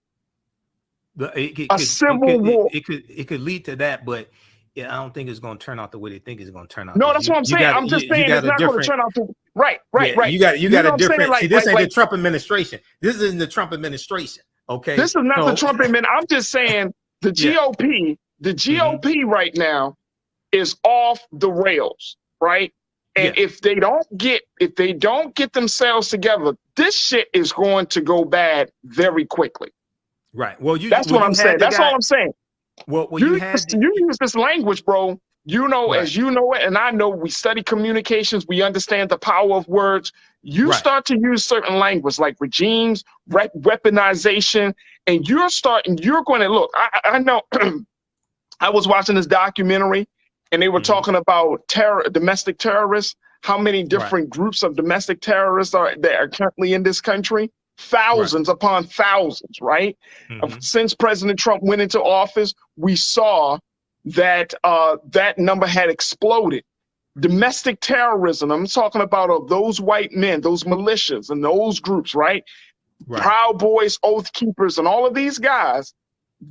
Civil war. It could lead to that, but I don't think it's going to turn out the way they think it's going to turn out. No, that's what I'm saying. I'm just saying it's not going to turn out to right. You got a different. See, this ain't the Trump administration. This isn't the Trump administration. Okay. This is not the Trump administration. I'm just saying the GOP, right now is off the rails, right? And if they don't get themselves together, this shit is going to go bad very quickly. Right. Well, that's what I'm saying. That's all I'm saying. Well, you use this language, bro. You know, as you know it, and I know we study communications. We understand the power of words. You start to use certain language like regimes, weaponization, and you're going to look. I know. I was watching this documentary, and they were talking about domestic terrorists. How many different groups of domestic terrorists are currently in this country? Thousands upon thousands, right? Since President Trump went into office, we saw that that number had exploded. Domestic terrorism, I'm talking about those white men, those militias and those groups, right? Proud Boys, Oath Keepers, and all of these guys,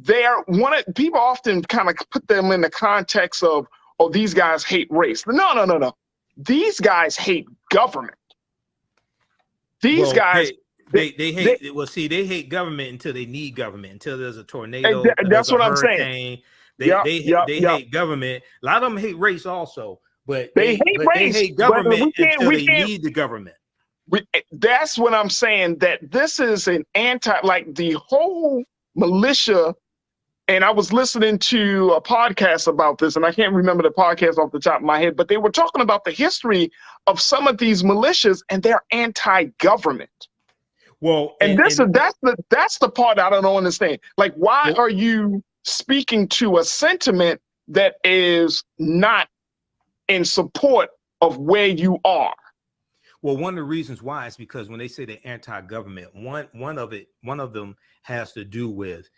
people often kind of put them in the context of, oh, these guys hate race. No. These guys hate government. These guys... They hate government until they need government, until there's a tornado. That's what I'm saying. They hate government. A lot of them hate race also, but they hate government until they need the government. That's what I'm saying, that this is an like the whole militia. And I was listening to a podcast about this, and I can't remember the podcast off the top of my head, but they were talking about the history of some of these militias, and they're anti-government. Well, that's the part I don't understand. Like, why are you speaking to a sentiment that is not in support of where you are? Well, one of the reasons why is because when they say they're anti-government, one of them has to do with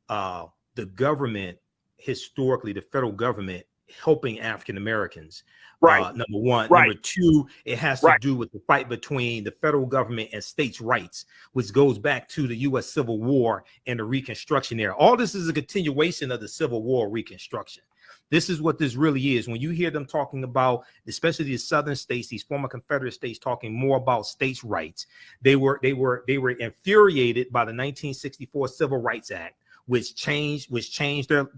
the government, historically, the federal government helping African Americans. Number one. Number two, it has to do with the fight between the federal government and states' rights, which goes back to the U.S. Civil War and the Reconstruction era. All this is a continuation of the Civil War Reconstruction. This is what this really is. When you hear them talking about, especially the southern states, these former Confederate states, talking more about states' rights, they were infuriated by the 1964 Civil Rights Act, which changed the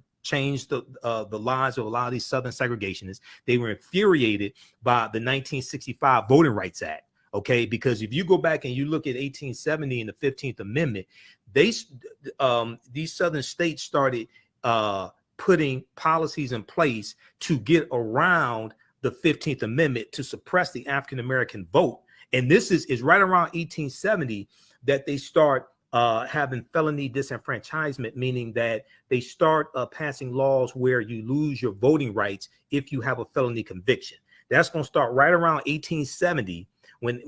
lives of a lot of these Southern segregationists. They were infuriated by the 1965 Voting Rights Act. Okay, because if you go back and you look at 1870 and the 15th Amendment, these Southern states started putting policies in place to get around the 15th Amendment to suppress the African American vote. And this is right around 1870 that they start having felony disenfranchisement, meaning that they start passing laws where you lose your voting rights if you have a felony conviction. That's going to start right around 1870 when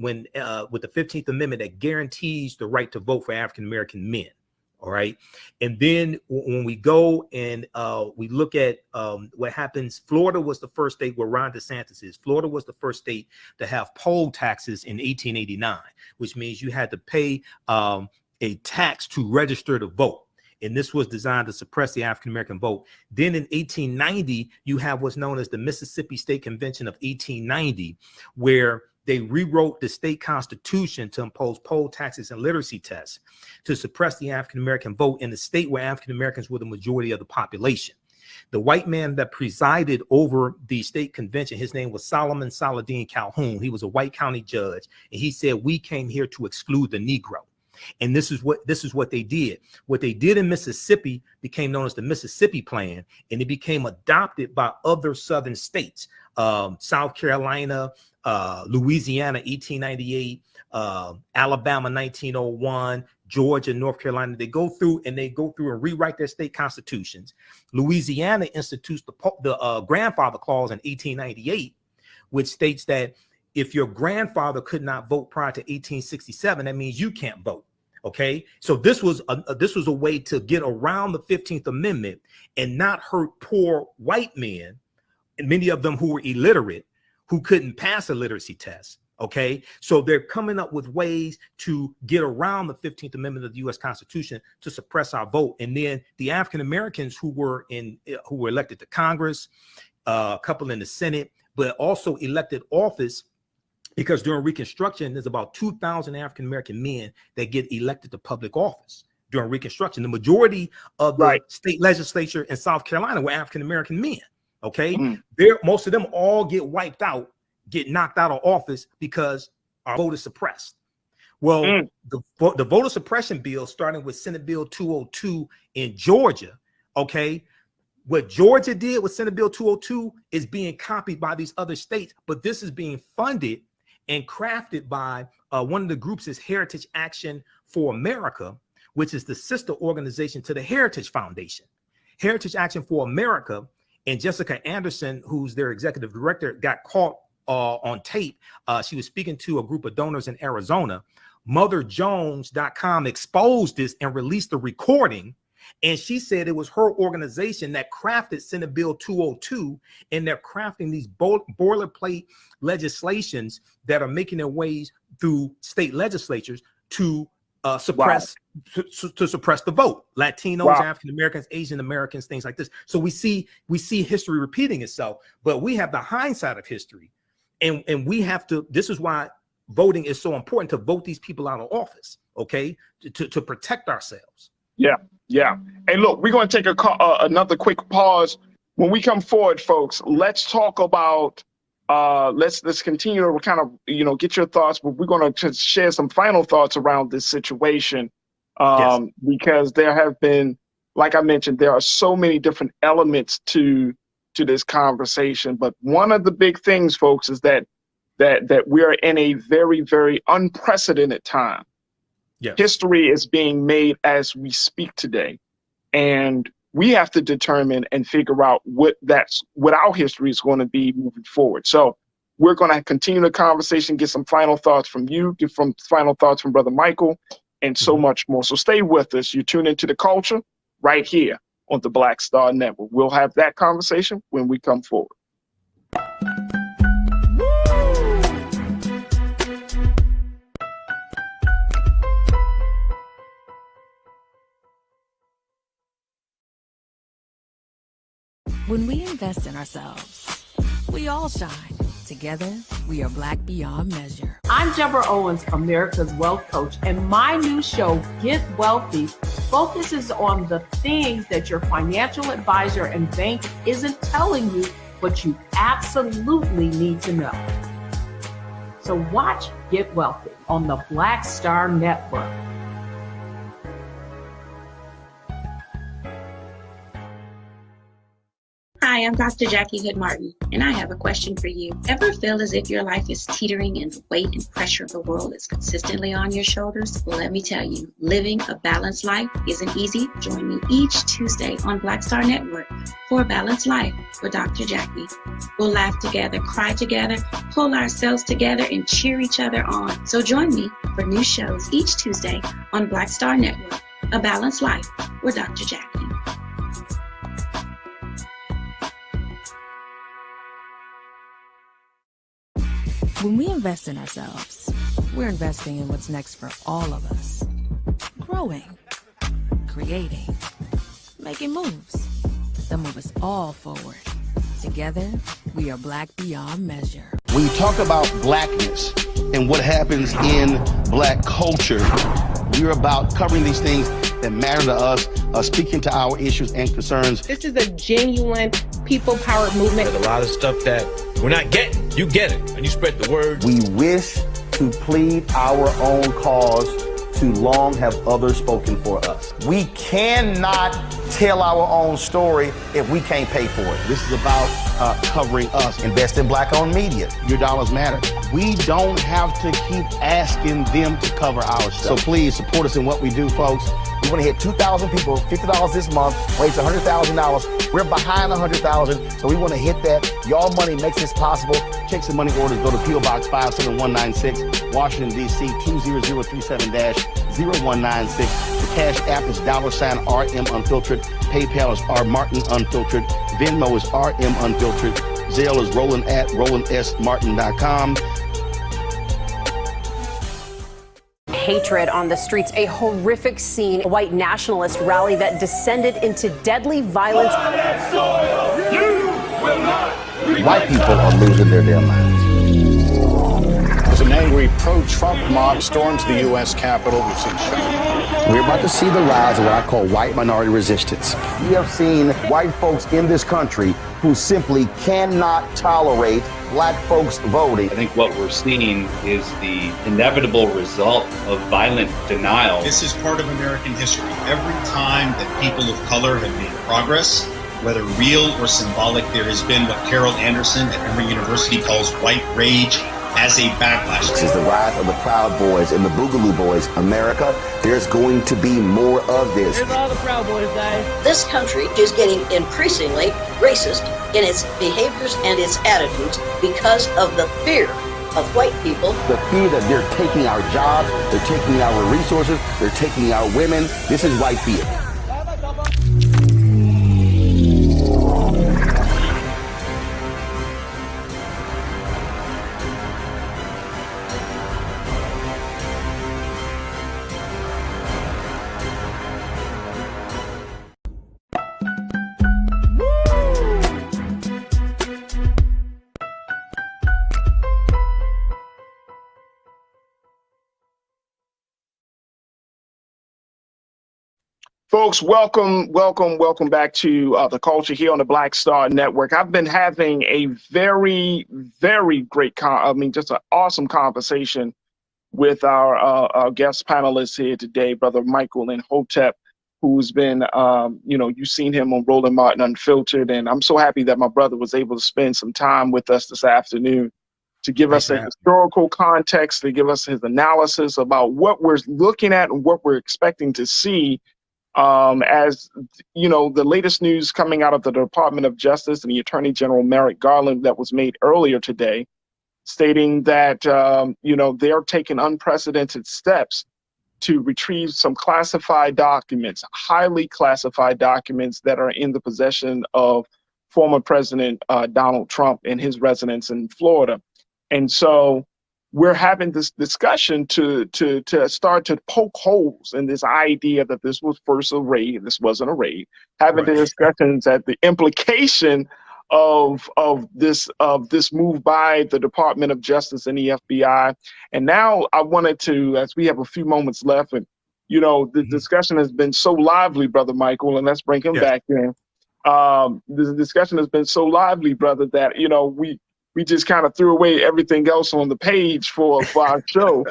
with the 15th Amendment that guarantees the right to vote for African American men. All right. And then when we go and we look at what happens, Florida was the first state where Ron DeSantis is. Florida was the first state to have poll taxes in 1889, which means you had to pay a tax to register to vote. And this was designed to suppress the African-American vote. Then in 1890, you have what's known as the Mississippi State Convention of 1890, where they rewrote the state constitution to impose poll taxes and literacy tests to suppress the African-American vote in the state where African-Americans were the majority of the population. The white man that presided over the state convention, his name was Solomon Saladin Calhoun. He was a white county judge, and he said, we came here to exclude the Negro. And this is what they did. What they did in Mississippi became known as the Mississippi Plan, and it became adopted by other southern states, South Carolina, Louisiana, 1898, Alabama, 1901, Georgia, North Carolina. They go through and rewrite their state constitutions. Louisiana institutes the grandfather clause in 1898, which states that if your grandfather could not vote prior to 1867, that means you can't vote. Okay, so this was a way to get around the 15th Amendment and not hurt poor white men, and many of them who were illiterate, who couldn't pass a literacy test. Okay, so they're coming up with ways to get around the 15th Amendment of the U.S. Constitution to suppress our vote. And then the African Americans who were elected to Congress, a couple in the Senate, but also elected office. Because during Reconstruction, there's about 2,000 African-American men that get elected to public office during Reconstruction. The majority of the state legislature in South Carolina were African-American men, okay? Most of them all get wiped out, get knocked out of office because our vote is suppressed. Well, the voter suppression bill, starting with Senate Bill 202 in Georgia, okay? What Georgia did with Senate Bill 202 is being copied by these other states, but this is being funded and crafted by one of the groups is Heritage Action for America, which is the sister organization to the Heritage Foundation. Heritage Action for America and Jessica Anderson, who's their executive director, got caught on tape. She was speaking to a group of donors in Arizona. MotherJones.com exposed this and released the recording. And she said it was her organization that crafted Senate Bill 202, and they're crafting these boilerplate legislations that are making their ways through state legislatures to suppress the vote. Latinos, African Americans, Asian Americans, things like this. So we see history repeating itself, but we have the hindsight of history, and we have to. This is why voting is so important, to vote these people out of office. Okay, to protect ourselves. Yeah. Hey, look, we're going to take another quick pause. When we come forward, folks, let's talk about, let's continue to kind of, get your thoughts, but we're going to just share some final thoughts around this situation because there have been, like I mentioned, there are so many different elements to this conversation. But one of the big things, folks, is that we are in a very, very unprecedented time. Yes. History is being made as we speak today, and we have to determine and figure out what our history is going to be moving forward. So we're going to continue the conversation, get some final thoughts from you, get some final thoughts from Brother Michael, and so much more. So stay with us. You tune into The Culture right here on the Black Star Network. We'll have that conversation when we come forward. When we invest in ourselves, we all shine. Together, we are Black beyond measure. I'm Deborah Owens, America's Wealth Coach, and my new show, Get Wealthy, focuses on the things that your financial advisor and bank isn't telling you, but you absolutely need to know. So watch Get Wealthy on the Black Star Network. Hi, I'm Dr. Jackie Hood Martin, and I have a question for you. Ever feel as if your life is teetering and the weight and pressure of the world is consistently on your shoulders? Well, let me tell you, living a balanced life isn't easy. Join me each Tuesday on Black Star Network for a Balanced Life with Dr. Jackie. We'll laugh together, cry together, pull ourselves together, and cheer each other on. So join me for new shows each Tuesday on Black Star Network A Balanced Life with Dr. Jackie. When we invest in ourselves, we're investing in what's next for all of us. Growing, creating, making moves that move us all forward. Together, we are Black beyond measure. When you talk about blackness and what happens in black culture, we're about covering these things that matter to us, speaking to our issues and concerns. This is a genuine people-powered movement. There's a lot of stuff that we're not getting. You get it, and you spread the word. We wish to plead our own cause. Too long have others spoken for us. We cannot tell our own story if we can't pay for it. This is about covering us. Invest in black-owned media. Your dollars matter. We don't have to keep asking them to cover our stuff. So please support us in what we do, folks. We want to hit 2,000 people, $50 this month, raise $100,000. We're behind 100,000, so we want to hit that. Y'all money makes this possible. Checks and money orders go to P.O. Box 57196, Washington, D.C. 20037-0196. The Cash App is $RM Unfiltered. PayPal is R Martin Unfiltered. Venmo is RM Unfiltered. Zelle is Roland at RolandSMartin.com. Hatred on the streets, a horrific scene, a white nationalist rally that descended into deadly violence. White people are losing their damn minds. As an angry pro-Trump mob storms the U.S. Capitol, we've seen shooting. We're about to see the rise of what I call white minority resistance. We have seen white folks in this country who simply cannot tolerate black folks voting. I think what we're seeing is the inevitable result of violent denial. This is part of American history. Every time that people of color have made progress, whether real or symbolic, there has been what Carol Anderson at Emory University calls white rage as a backlash. This is the rise of the Proud Boys and the Boogaloo Boys. America, there's going to be more of this. Here's all the Proud Boys, guys. This country is getting increasingly racist in its behaviors and its attitudes because of the fear of white people. The fear that they're taking our jobs, they're taking our resources, they're taking our women. This is white fear. Folks, welcome back to The Culture here on the Black Star Network. I've been having a very, very great, just an awesome conversation with our guest panelists here today, Brother Michael Imhotep, who's been, you've seen him on Roland Martin Unfiltered, and I'm so happy that my brother was able to spend some time with us this afternoon to give us a historical context, to give us his analysis about what we're looking at and what we're expecting to see. As you know, the latest news coming out of the Department of Justice and the Attorney General Merrick Garland that was made earlier today, stating that, they're taking unprecedented steps to retrieve some classified documents, highly classified documents that are in the possession of former President Donald Trump in his residence in Florida. And so we're having this discussion to start to poke holes in this idea that this was first a raid, this wasn't a raid, having the discussions at the implication of this move by the Department of Justice and the FBI. And now I wanted to, as we have a few moments left, and the discussion has been so lively, Brother Michael, and let's bring him back in. The discussion has been so lively, brother, that we just kind of threw away everything else on the page for our show.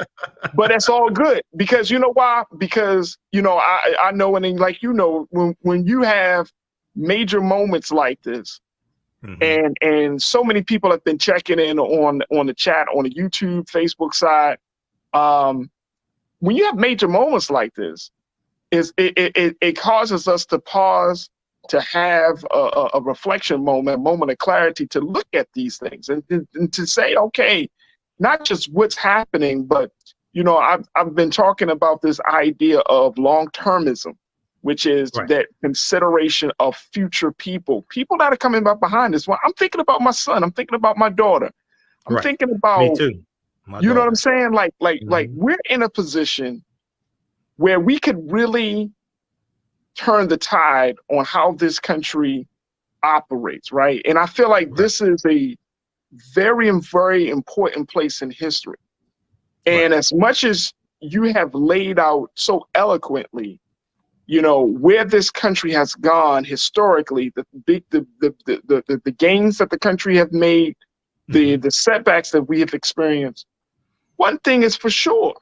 But that's all good, because you know why? Because, I know, and like, when you have major moments like this, and so many people have been checking in on the chat, on the YouTube, Facebook side. When you have major moments like this, it causes us to pause, to have a reflection moment, a moment of clarity, to look at these things and to say, okay, not just what's happening, but you know, I've been talking about this idea of long-termism, which is that consideration of future people that are coming up behind us. Well, I'm thinking about my son. I'm thinking about my daughter. I'm thinking about, me too. You know what I'm saying? Like we're in a position where we could really turn the tide on how this country operates, right? And I feel like this is a very, very important place in history. And as much as you have laid out so eloquently, you know, where this country has gone historically, the gains that the country have made, the setbacks that we have experienced. One thing is for sure,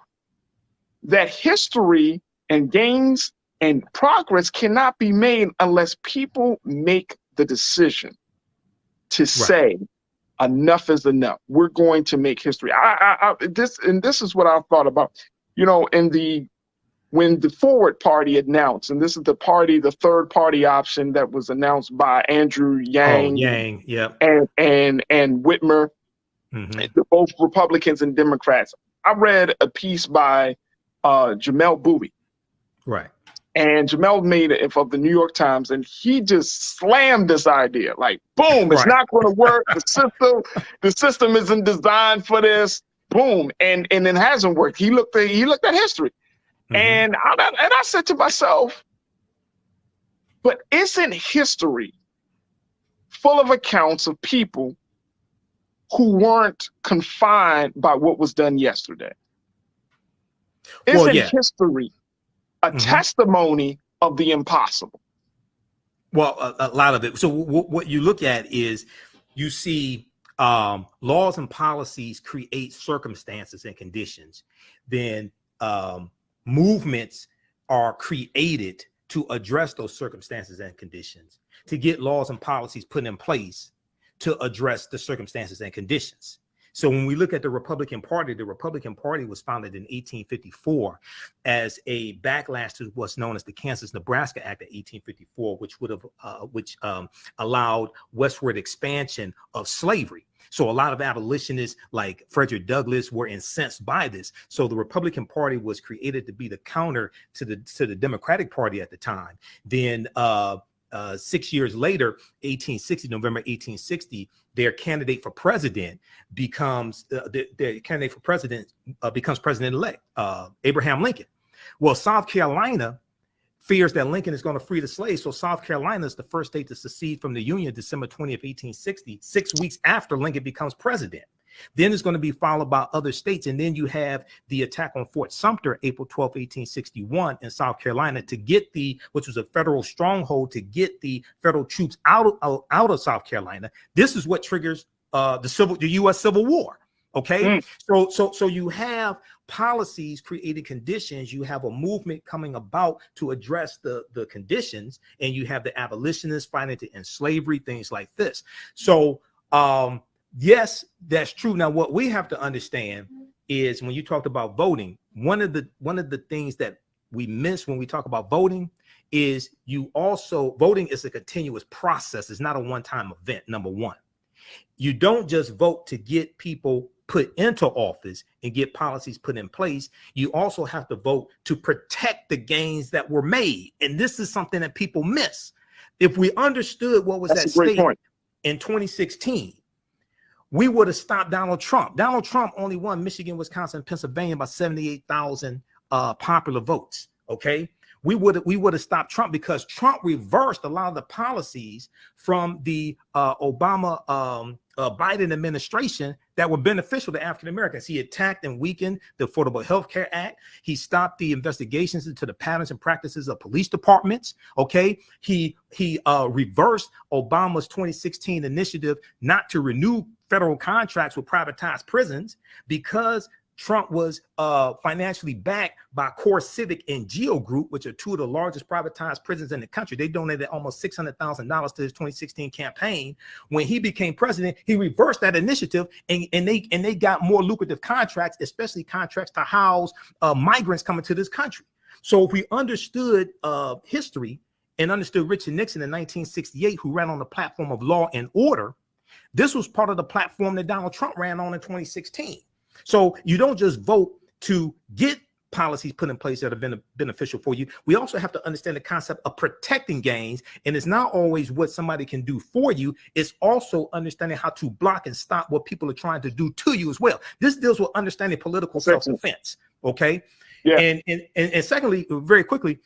that history and gains and progress cannot be made unless people make the decision to say, enough is enough. We're going to make history. This is what I've thought about, you know, when the Forward Party announced, and this is the third party option that was announced by Andrew Yang, and Whitmer, both Republicans and Democrats. I read a piece by Jamel Bouie. And Jamel made it of the New York Times, and he just slammed this idea, like, boom, it's not going to work. The system isn't designed for this. Boom, and it hasn't worked. He looked at history, and I said to myself, but isn't history full of accounts of people who weren't confined by what was done yesterday? Isn't history a testimony of the impossible? Well, a lot of it. So what you look at is you see laws and policies create circumstances and conditions. Then movements are created to address those circumstances and conditions, to get laws and policies put in place to address the circumstances and conditions. So when we look at the Republican Party was founded in 1854 as a backlash to what's known as the Kansas-Nebraska Act of 1854, which allowed westward expansion of slavery. So a lot of abolitionists like Frederick Douglass were incensed by this. So the Republican Party was created to be the counter to the Democratic Party at the time. Then 6 years later, November 1860, their candidate for president becomes president-elect, Abraham Lincoln. Well, South Carolina fears that Lincoln is going to free the slaves. So South Carolina is the first state to secede from the Union, December 20th, 1860, 6 weeks after Lincoln becomes president. Then it's going to be followed by other states. And then you have the attack on Fort Sumter, April 12, 1861 in South Carolina which was a federal stronghold, to get the federal troops out of South Carolina. This is what triggers the U.S. Civil War. Okay. So you have policies creating conditions. You have a movement coming about to address the conditions, and you have the abolitionists fighting to end slavery, things like this. So, yes, that's true. Now, what we have to understand is when you talked about voting, one of the things that we miss when we talk about voting is voting is a continuous process. It's not a one-time event. Number one, you don't just vote to get people put into office and get policies put in place. You also have to vote to protect the gains that were made. And this is something that people miss. If we understood what was at stake in 2016, we would have stopped Donald Trump. Donald Trump only won Michigan, Wisconsin, and Pennsylvania by 78,000 popular votes. Okay, we would have stopped Trump because Trump reversed a lot of the policies from the Obama Biden administration that were beneficial to African Americans. He attacked and weakened the Affordable Health Care Act. He stopped the investigations into the patterns and practices of police departments. Okay, he reversed Obama's 2016 initiative not to renew federal contracts with privatized prisons because Trump was financially backed by Core Civic and Geo Group, which are two of the largest privatized prisons in the country. They donated almost $600,000 to his 2016 campaign. When he became president, he reversed that initiative, and they got more lucrative contracts, especially contracts to house migrants coming to this country. So if we understood history and understood Richard Nixon in 1968, who ran on the platform of law and order, this was part of the platform that Donald Trump ran on in 2016. So you don't just vote to get policies put in place that have been beneficial for you, we also have to understand the concept of protecting gains. And it's not always what somebody can do for you. It's also understanding how to block and stop what people are trying to do to you as well. This deals with understanding political self-defense. Okay. Yeah. And secondly, very quickly,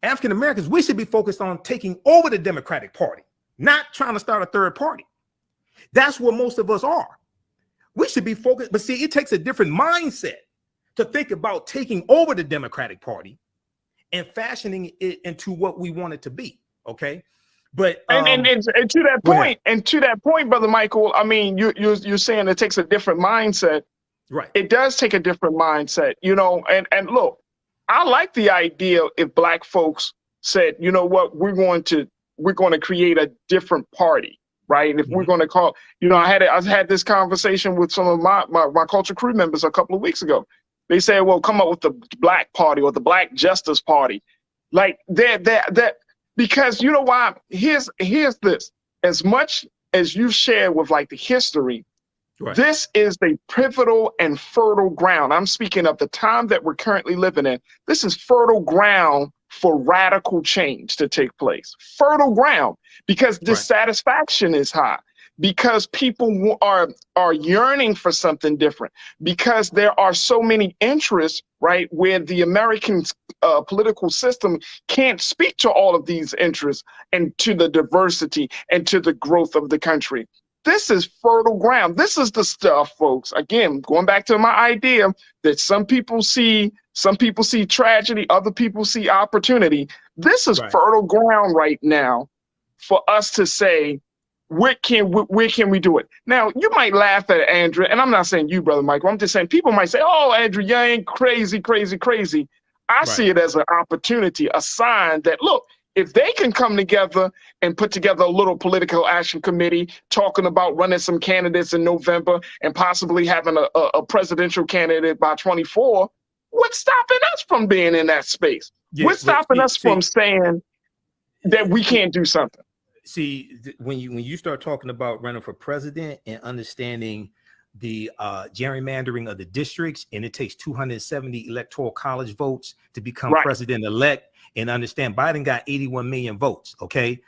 African Americans, we should be focused on taking over the Democratic Party, not trying to start a third party. That's what most of us are. We should be focused, but see, it takes a different mindset to think about taking over the Democratic Party and fashioning it into what we want it to be. Okay. But and to that point, Brother Michael, I mean, you're saying it takes a different mindset. Right. It does take a different mindset, you know, and look, I like the idea if Black folks said, you know what, we're going to create a different party. Right. And if we're going to call, you know, I had this conversation with some of my culture crew members a couple of weeks ago. They said, well, come up with the Black Party or the Black Justice Party. Like that, because you know why? Here's this. As much as you share with like the history, this is the pivotal and fertile ground. I'm speaking of the time that we're currently living in. This is fertile ground for radical change to take place. Fertile ground, because dissatisfaction is high, because people are yearning for something different, because there are so many interests, right, where the American political system can't speak to all of these interests and to the diversity and to the growth of the country. This is fertile ground. This is the stuff, folks. Again, going back to my idea that some people see tragedy, other people see opportunity. This is fertile ground right now for us to say, where can we do it? Now, you might laugh at Andrew, and I'm not saying you, Brother Michael. I'm just saying people might say, oh, Andrew, you ain't crazy. I see it as an opportunity, a sign that, look, if they can come together and put together a little political action committee talking about running some candidates in November and possibly having a presidential candidate by 24, what's stopping us from being in that space? What's stopping us from saying that we can't do something? See, when you start talking about running for president and understanding the gerrymandering of the districts, and it takes 270 electoral college votes to become president-elect, and understand Biden got 81 million votes, okay?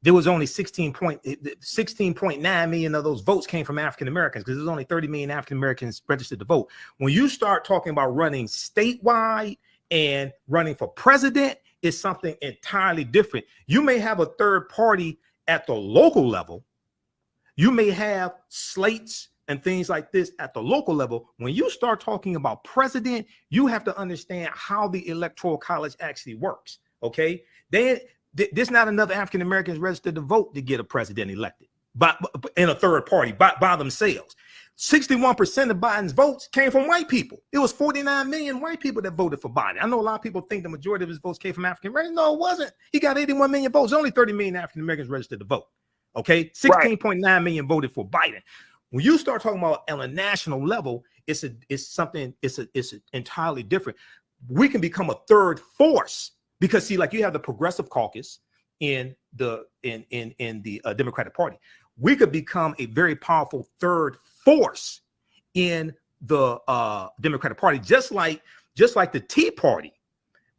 There was only 16.9 million of those votes came from African Americans, because there's only 30 million African Americans registered to vote. When you start talking about running statewide and running for president, it's something entirely different. You may have a third party at the local level. You may have slates and things like this at the local level. When you start talking about president, you have to understand how the electoral college actually works. Okay, there's not enough African Americans registered to vote to get a president elected in a third party by themselves. 61% of Biden's votes came from white people. It was 49 million white people that voted for Biden. I know a lot of people think the majority of his votes came from African Americans. No, it wasn't. He got 81 million votes. Only 30 million African Americans registered to vote. Okay, 16.9 million voted for Biden. When you start talking about on a national level, it's entirely different. We can become a third force because, see, like you have the Progressive Caucus in the Democratic Party. We could become a very powerful third force in the Democratic Party, just like the Tea Party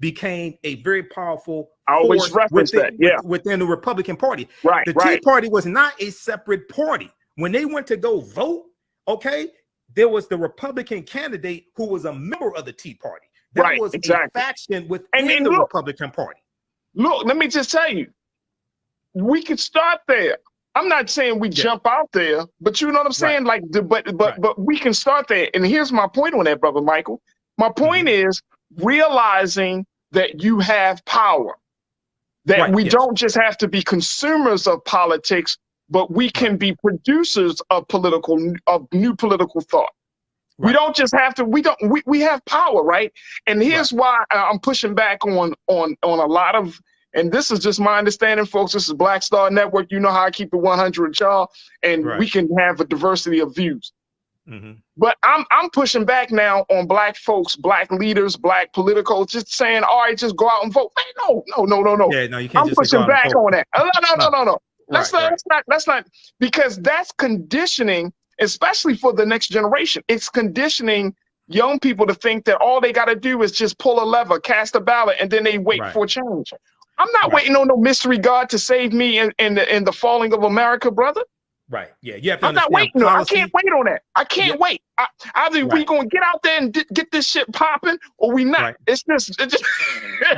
became a very powerful force within the Republican Party. The Tea Party was not a separate party. When they went to go vote, okay, there was the Republican candidate who was a member of the Tea Party. That was a faction within the Republican Party. Look, let me just tell you, we could start there. I'm not saying we jump out there, but you know what I'm saying? Like, but we can start there. And here's my point on that, Brother Michael. My point is realizing that you have power, that we don't just have to be consumers of politics, but we can be producers of new political thought. We don't just have to, we have power, right? And here's why I'm pushing back on a lot of, and this is just my understanding, folks. This is Black Star Network. You know how I keep it 100, y'all, and we can have a diversity of views. But I'm pushing back now on Black folks, Black leaders, Black politicals, just saying, all right, just go out and vote. Man, no. Yeah, no, you can't. I'm pushing back on that. No. That's not, because that's conditioning, especially for the next generation. It's conditioning young people to think that all they got to do is just pull a lever, cast a ballot, and then they wait Right. for change. I'm not Right. waiting on no mystery God to save me in the falling of America, brother. Right. Yeah. You have to I'm not understand waiting. I policy. can't wait on that. I can't wait. Either we Right. gonna get out there and get this shit popping, or we not. Right. It's just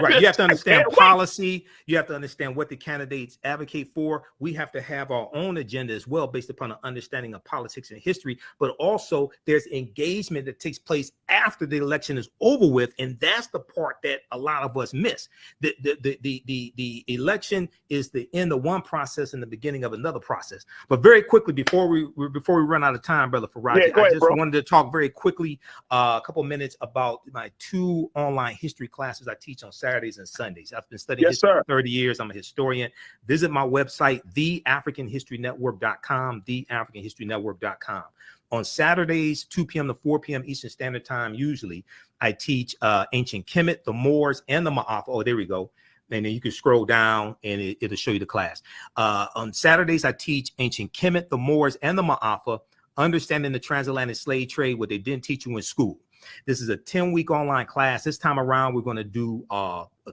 Right. You have to I understand can't wait. policy. You have to understand what the candidates advocate for. We have to have our own agenda as well, based upon an understanding of politics and history. But also, there's engagement that takes place after the election is over with, and that's the part that a lot of us miss. The election is the end of one process and the beginning of another process. But very quickly, before we run out of time, brother Farajii, go I ahead, just bro. wanted to talk very quickly, a couple minutes about my 2 online history classes I teach on Saturdays and Sundays. I've been studying history for 30 years. I'm a historian. Visit my website, theafricanhistorynetwork.com, theafricanhistorynetwork.com. On Saturdays, 2 p.m. to 4 p.m. Eastern Standard Time, usually, I teach ancient Kemet, the Moors, and the Ma'afa. Oh, there we go. And then you can scroll down and it'll show you the class. On Saturdays, I teach ancient Kemet, the Moors, and the Ma'afa, understanding the transatlantic slave trade, what they didn't teach you in school. This is a 10-week online class. This time around, we're going to do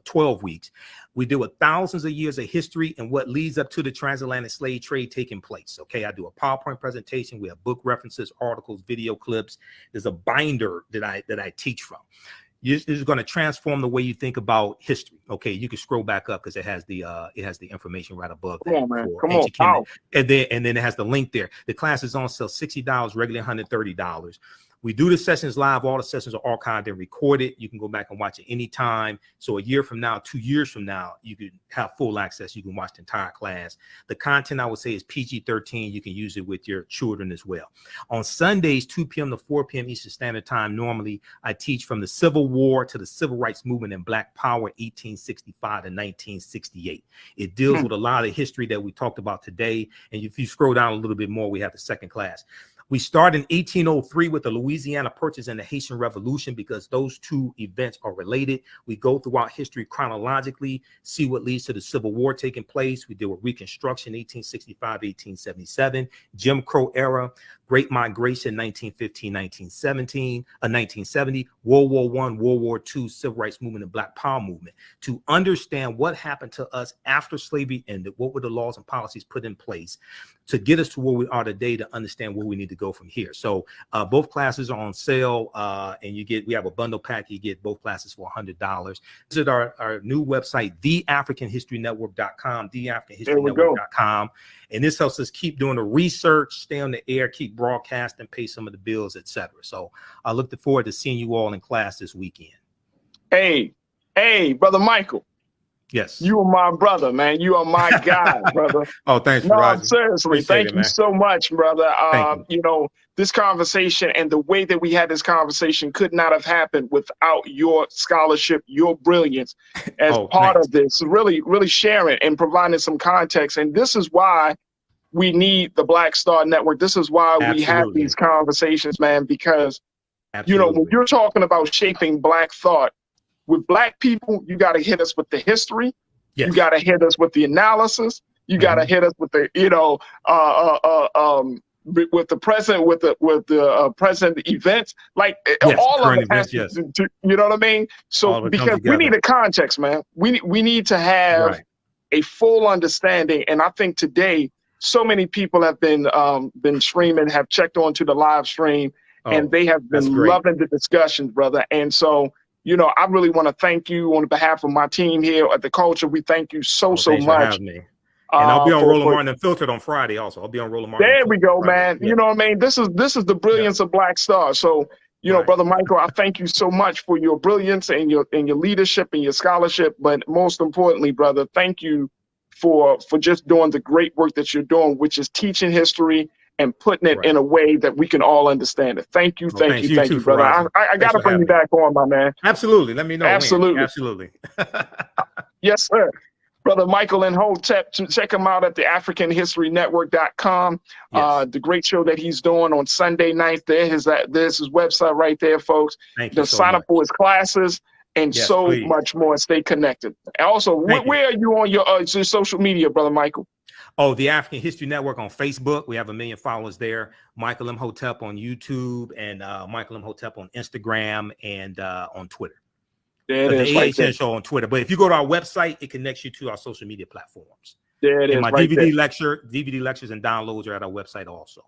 12 weeks. We deal with thousands of years of history and what leads up to the transatlantic slave trade taking place. Okay, I do a PowerPoint presentation. We have book references, articles, video clips. There's a binder that I teach from. This is going to transform the way you think about history. Okay, you can scroll back up because it has the information right above that. Come on, man. Come ancient on. Kemet. And then it has the link there. The class is on sale $60, regularly $130. We do the sessions live. All the sessions are archived and recorded. You can go back and watch it anytime. So a year from now, 2 years from now, you can have full access. You can watch the entire class. The content, I would say, is PG-13. You can use it with your children as well. On Sundays, 2 p.m. to 4 p.m. Eastern Standard Time, normally I teach from the Civil War to the Civil Rights Movement and Black Power, 1865 to 1968. It deals with a lot of history that we talked about today. And if you scroll down a little bit more, we have the second class. We start in 1803 with the Louisiana Purchase and the Haitian Revolution because those two events are related. We go throughout history chronologically, see what leads to the Civil War taking place. We deal with Reconstruction, 1865, 1877, Jim Crow era, Great Migration, 1915, 1970, World War I, World War II, Civil Rights Movement, and Black Power movement. To understand what happened to us after slavery ended, what were the laws and policies put in place to get us to where we are today, to understand where we need to go from here. So both classes are on sale, and we have a bundle pack. You get both classes for $100. Visit our new website, theafricanhistorynetwork.com, theafricanhistorynetwork.com. And this helps us keep doing the research, stay on the air, keep broadcasting, pay some of the bills, etc. So I look forward to seeing you all in class this weekend. Hey, Brother Michael. Yes. You are my brother, man. You are my guy, brother. Oh, thanks, No, Farajii. seriously. Thank you so much, brother. You know, this conversation and the way that we had this conversation could not have happened without your scholarship, your brilliance as part of this. Really, really sharing and providing some context. And this is why we need the Black Star Network. This is why we have these conversations, man, because, you know, when you're talking about shaping Black thought, with Black people, you got to hit us with the history. Yes. You got to hit us with the analysis. You got to hit us with the, you know, with the present, with the present events, like all of it has to, you know what I mean? So because we need a context, man. We need to have a full understanding. And I think today, so many people have been streaming, have checked onto the live stream, and they have been loving the discussions, brother. And so, you know, I really want to thank you on behalf of my team here at The Culture. We thank you so much. For having me. And I'll be on Roland Martin Unfiltered on Friday also. I'll be on Roland Martin. There we go, man. Yeah. You know what I mean? This is the brilliance of Black Star. So, you know, Brother Michael, I thank you so much for your brilliance and your leadership and your scholarship. But most importantly, brother, thank you for just doing the great work that you're doing, which is teaching history and putting it in a way that we can all understand it. Thank you, thank you, brother. I got to bring you back on, my man. Absolutely. Let me know. Absolutely. Absolutely. Yes, sir. Brother Michael Imhotep, check him out at the AfricanHistoryNetwork.com. Yes. The great show that he's doing on Sunday nights. There's his website right there, folks. Thank you so sign much. up for his classes and so much more. Stay connected. Also, where are you on your social media, Brother Michael? Oh, the African History Network on Facebook. We have 1 million followers there. Michael Imhotep on YouTube and Michael Imhotep on Instagram and on Twitter. There it is, the right AHN there. show on Twitter. But if you go to our website, it connects you to our social media platforms. There it and is, my right DVD there. DVD lectures and downloads are at our website also.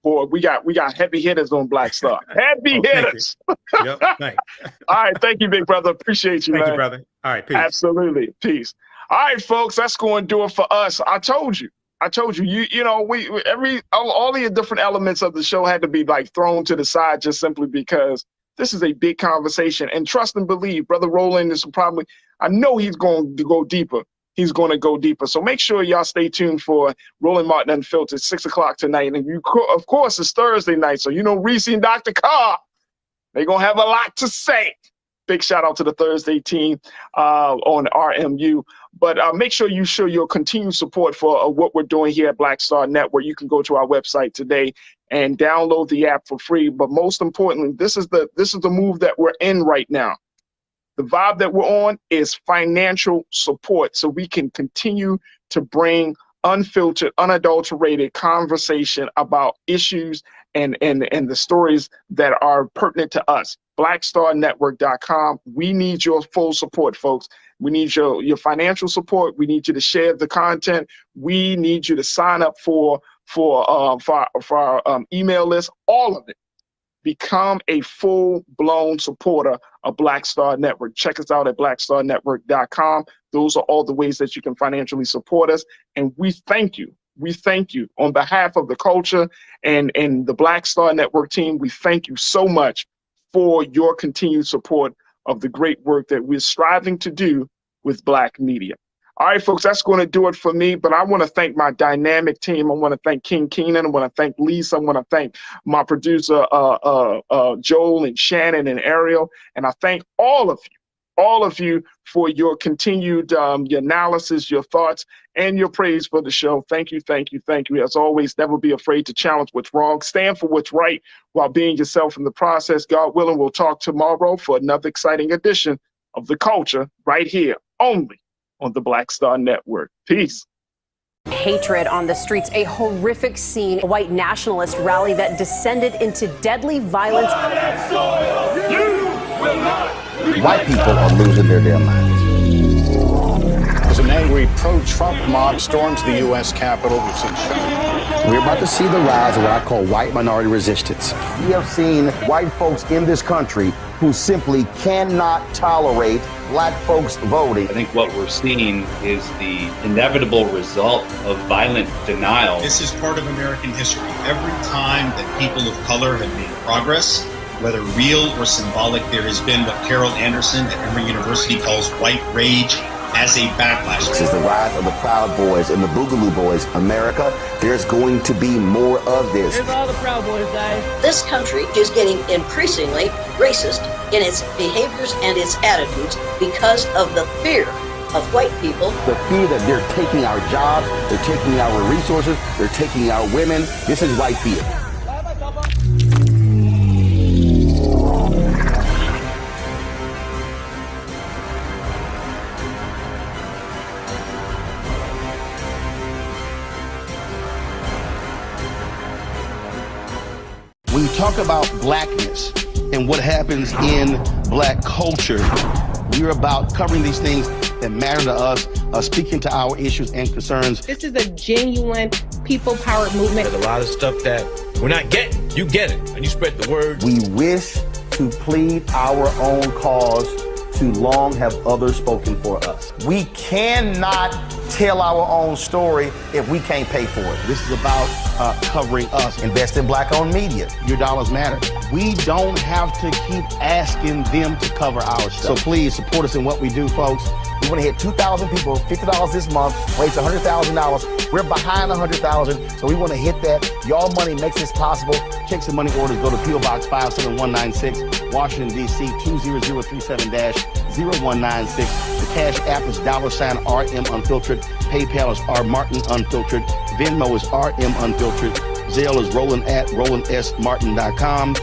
Boy, we got heavy hitters on Black Star. Heavy hitters. Yep, thanks. All right, thank you, big brother. Appreciate you, Thank man. you, brother. All right, peace. Absolutely, peace. All right, folks, that's going to do it for us. I told you. You know, all the different elements of the show had to be like thrown to the side just simply because this is a big conversation. And trust and believe, Brother Roland is probably, I know he's going to go deeper. He's going to go deeper. So make sure y'all stay tuned for Roland Martin Unfiltered, 6 o'clock tonight. And of course, it's Thursday night. So, you know, Reese and Dr. Carr, they're going to have a lot to say. Big shout out to the Thursday team on RMU. But make sure you show your continued support for what we're doing here at Black Star Network. You can go to our website today and download the app for free. But most importantly, this is the move that we're in right now. The vibe that we're on is financial support, so we can continue to bring unfiltered, unadulterated conversation about issues and the stories that are pertinent to us. BlackStarNetwork.com. We need your full support, folks. We need your financial support. We need you to share the content. We need you to sign up for our email list. All of it. Become a full-blown supporter of Black Star Network. Check us out at BlackStarNetwork.com. Those are all the ways that you can financially support us. And we thank you. We thank you on behalf of the culture and the Black Star Network team. We thank you so much for your continued support of the great work that we're striving to do with Black media. All right, folks, that's going to do it for me. But I want to thank my dynamic team. I want to thank King Keenan. I want to thank Lisa. I want to thank my producer, Joel and Shannon and Ariel. And I thank all of you for your continued your analysis, your thoughts, and your praise for the show. Thank you, thank you, thank you. As always, never be afraid to challenge what's wrong. Stand for what's right while being yourself in the process. God willing, we'll talk tomorrow for another exciting edition of The Culture right here, only on the Black Star Network. Peace. Hatred on the streets, a horrific scene, a white nationalist rally that descended into deadly violence. White people are losing their damn minds. As an angry pro-Trump mob storms the U.S. Capitol, we've seen shooting. We're about to see the rise of what I call white minority resistance. We have seen white folks in this country who simply cannot tolerate black folks voting. I think what we're seeing is the inevitable result of violent denial. This is part of American history. Every time that people of color have made progress, whether real or symbolic, there has been what Carol Anderson at Emory University calls white rage as a backlash. This is the rise of the Proud Boys and the Boogaloo Boys. America, there's going to be more of this. Here's all the Proud Boys, guys. This country is getting increasingly racist in its behaviors and its attitudes because of the fear of white people. The fear that they're taking our jobs, they're taking our resources, they're taking our women. This is white fear. When you talk about blackness and what happens in black culture, we're about covering these things that matter to us, speaking to our issues and concerns. This is a genuine people-powered movement. There's a lot of stuff that we're not getting. You get it, and you spread the word. We wish to plead our own cause. Too long have others spoken for us. We cannot tell our own story if we can't pay for it. This is about covering us. Invest in black-owned media. Your dollars matter. We don't have to keep asking them to cover our stuff. So please support us in what we do, folks. We want to hit 2,000 people, $50 this month, raise $100,000. We're behind 100,000, so we want to hit that. Y'all money makes this possible. Check some money orders. Go to P.O. Box 57196, Washington, D.C. 20037-0196. The Cash App is $RM Unfiltered. PayPal is R Martin Unfiltered. Venmo is RM Unfiltered. Zelle is Roland at RolandSMartin.com.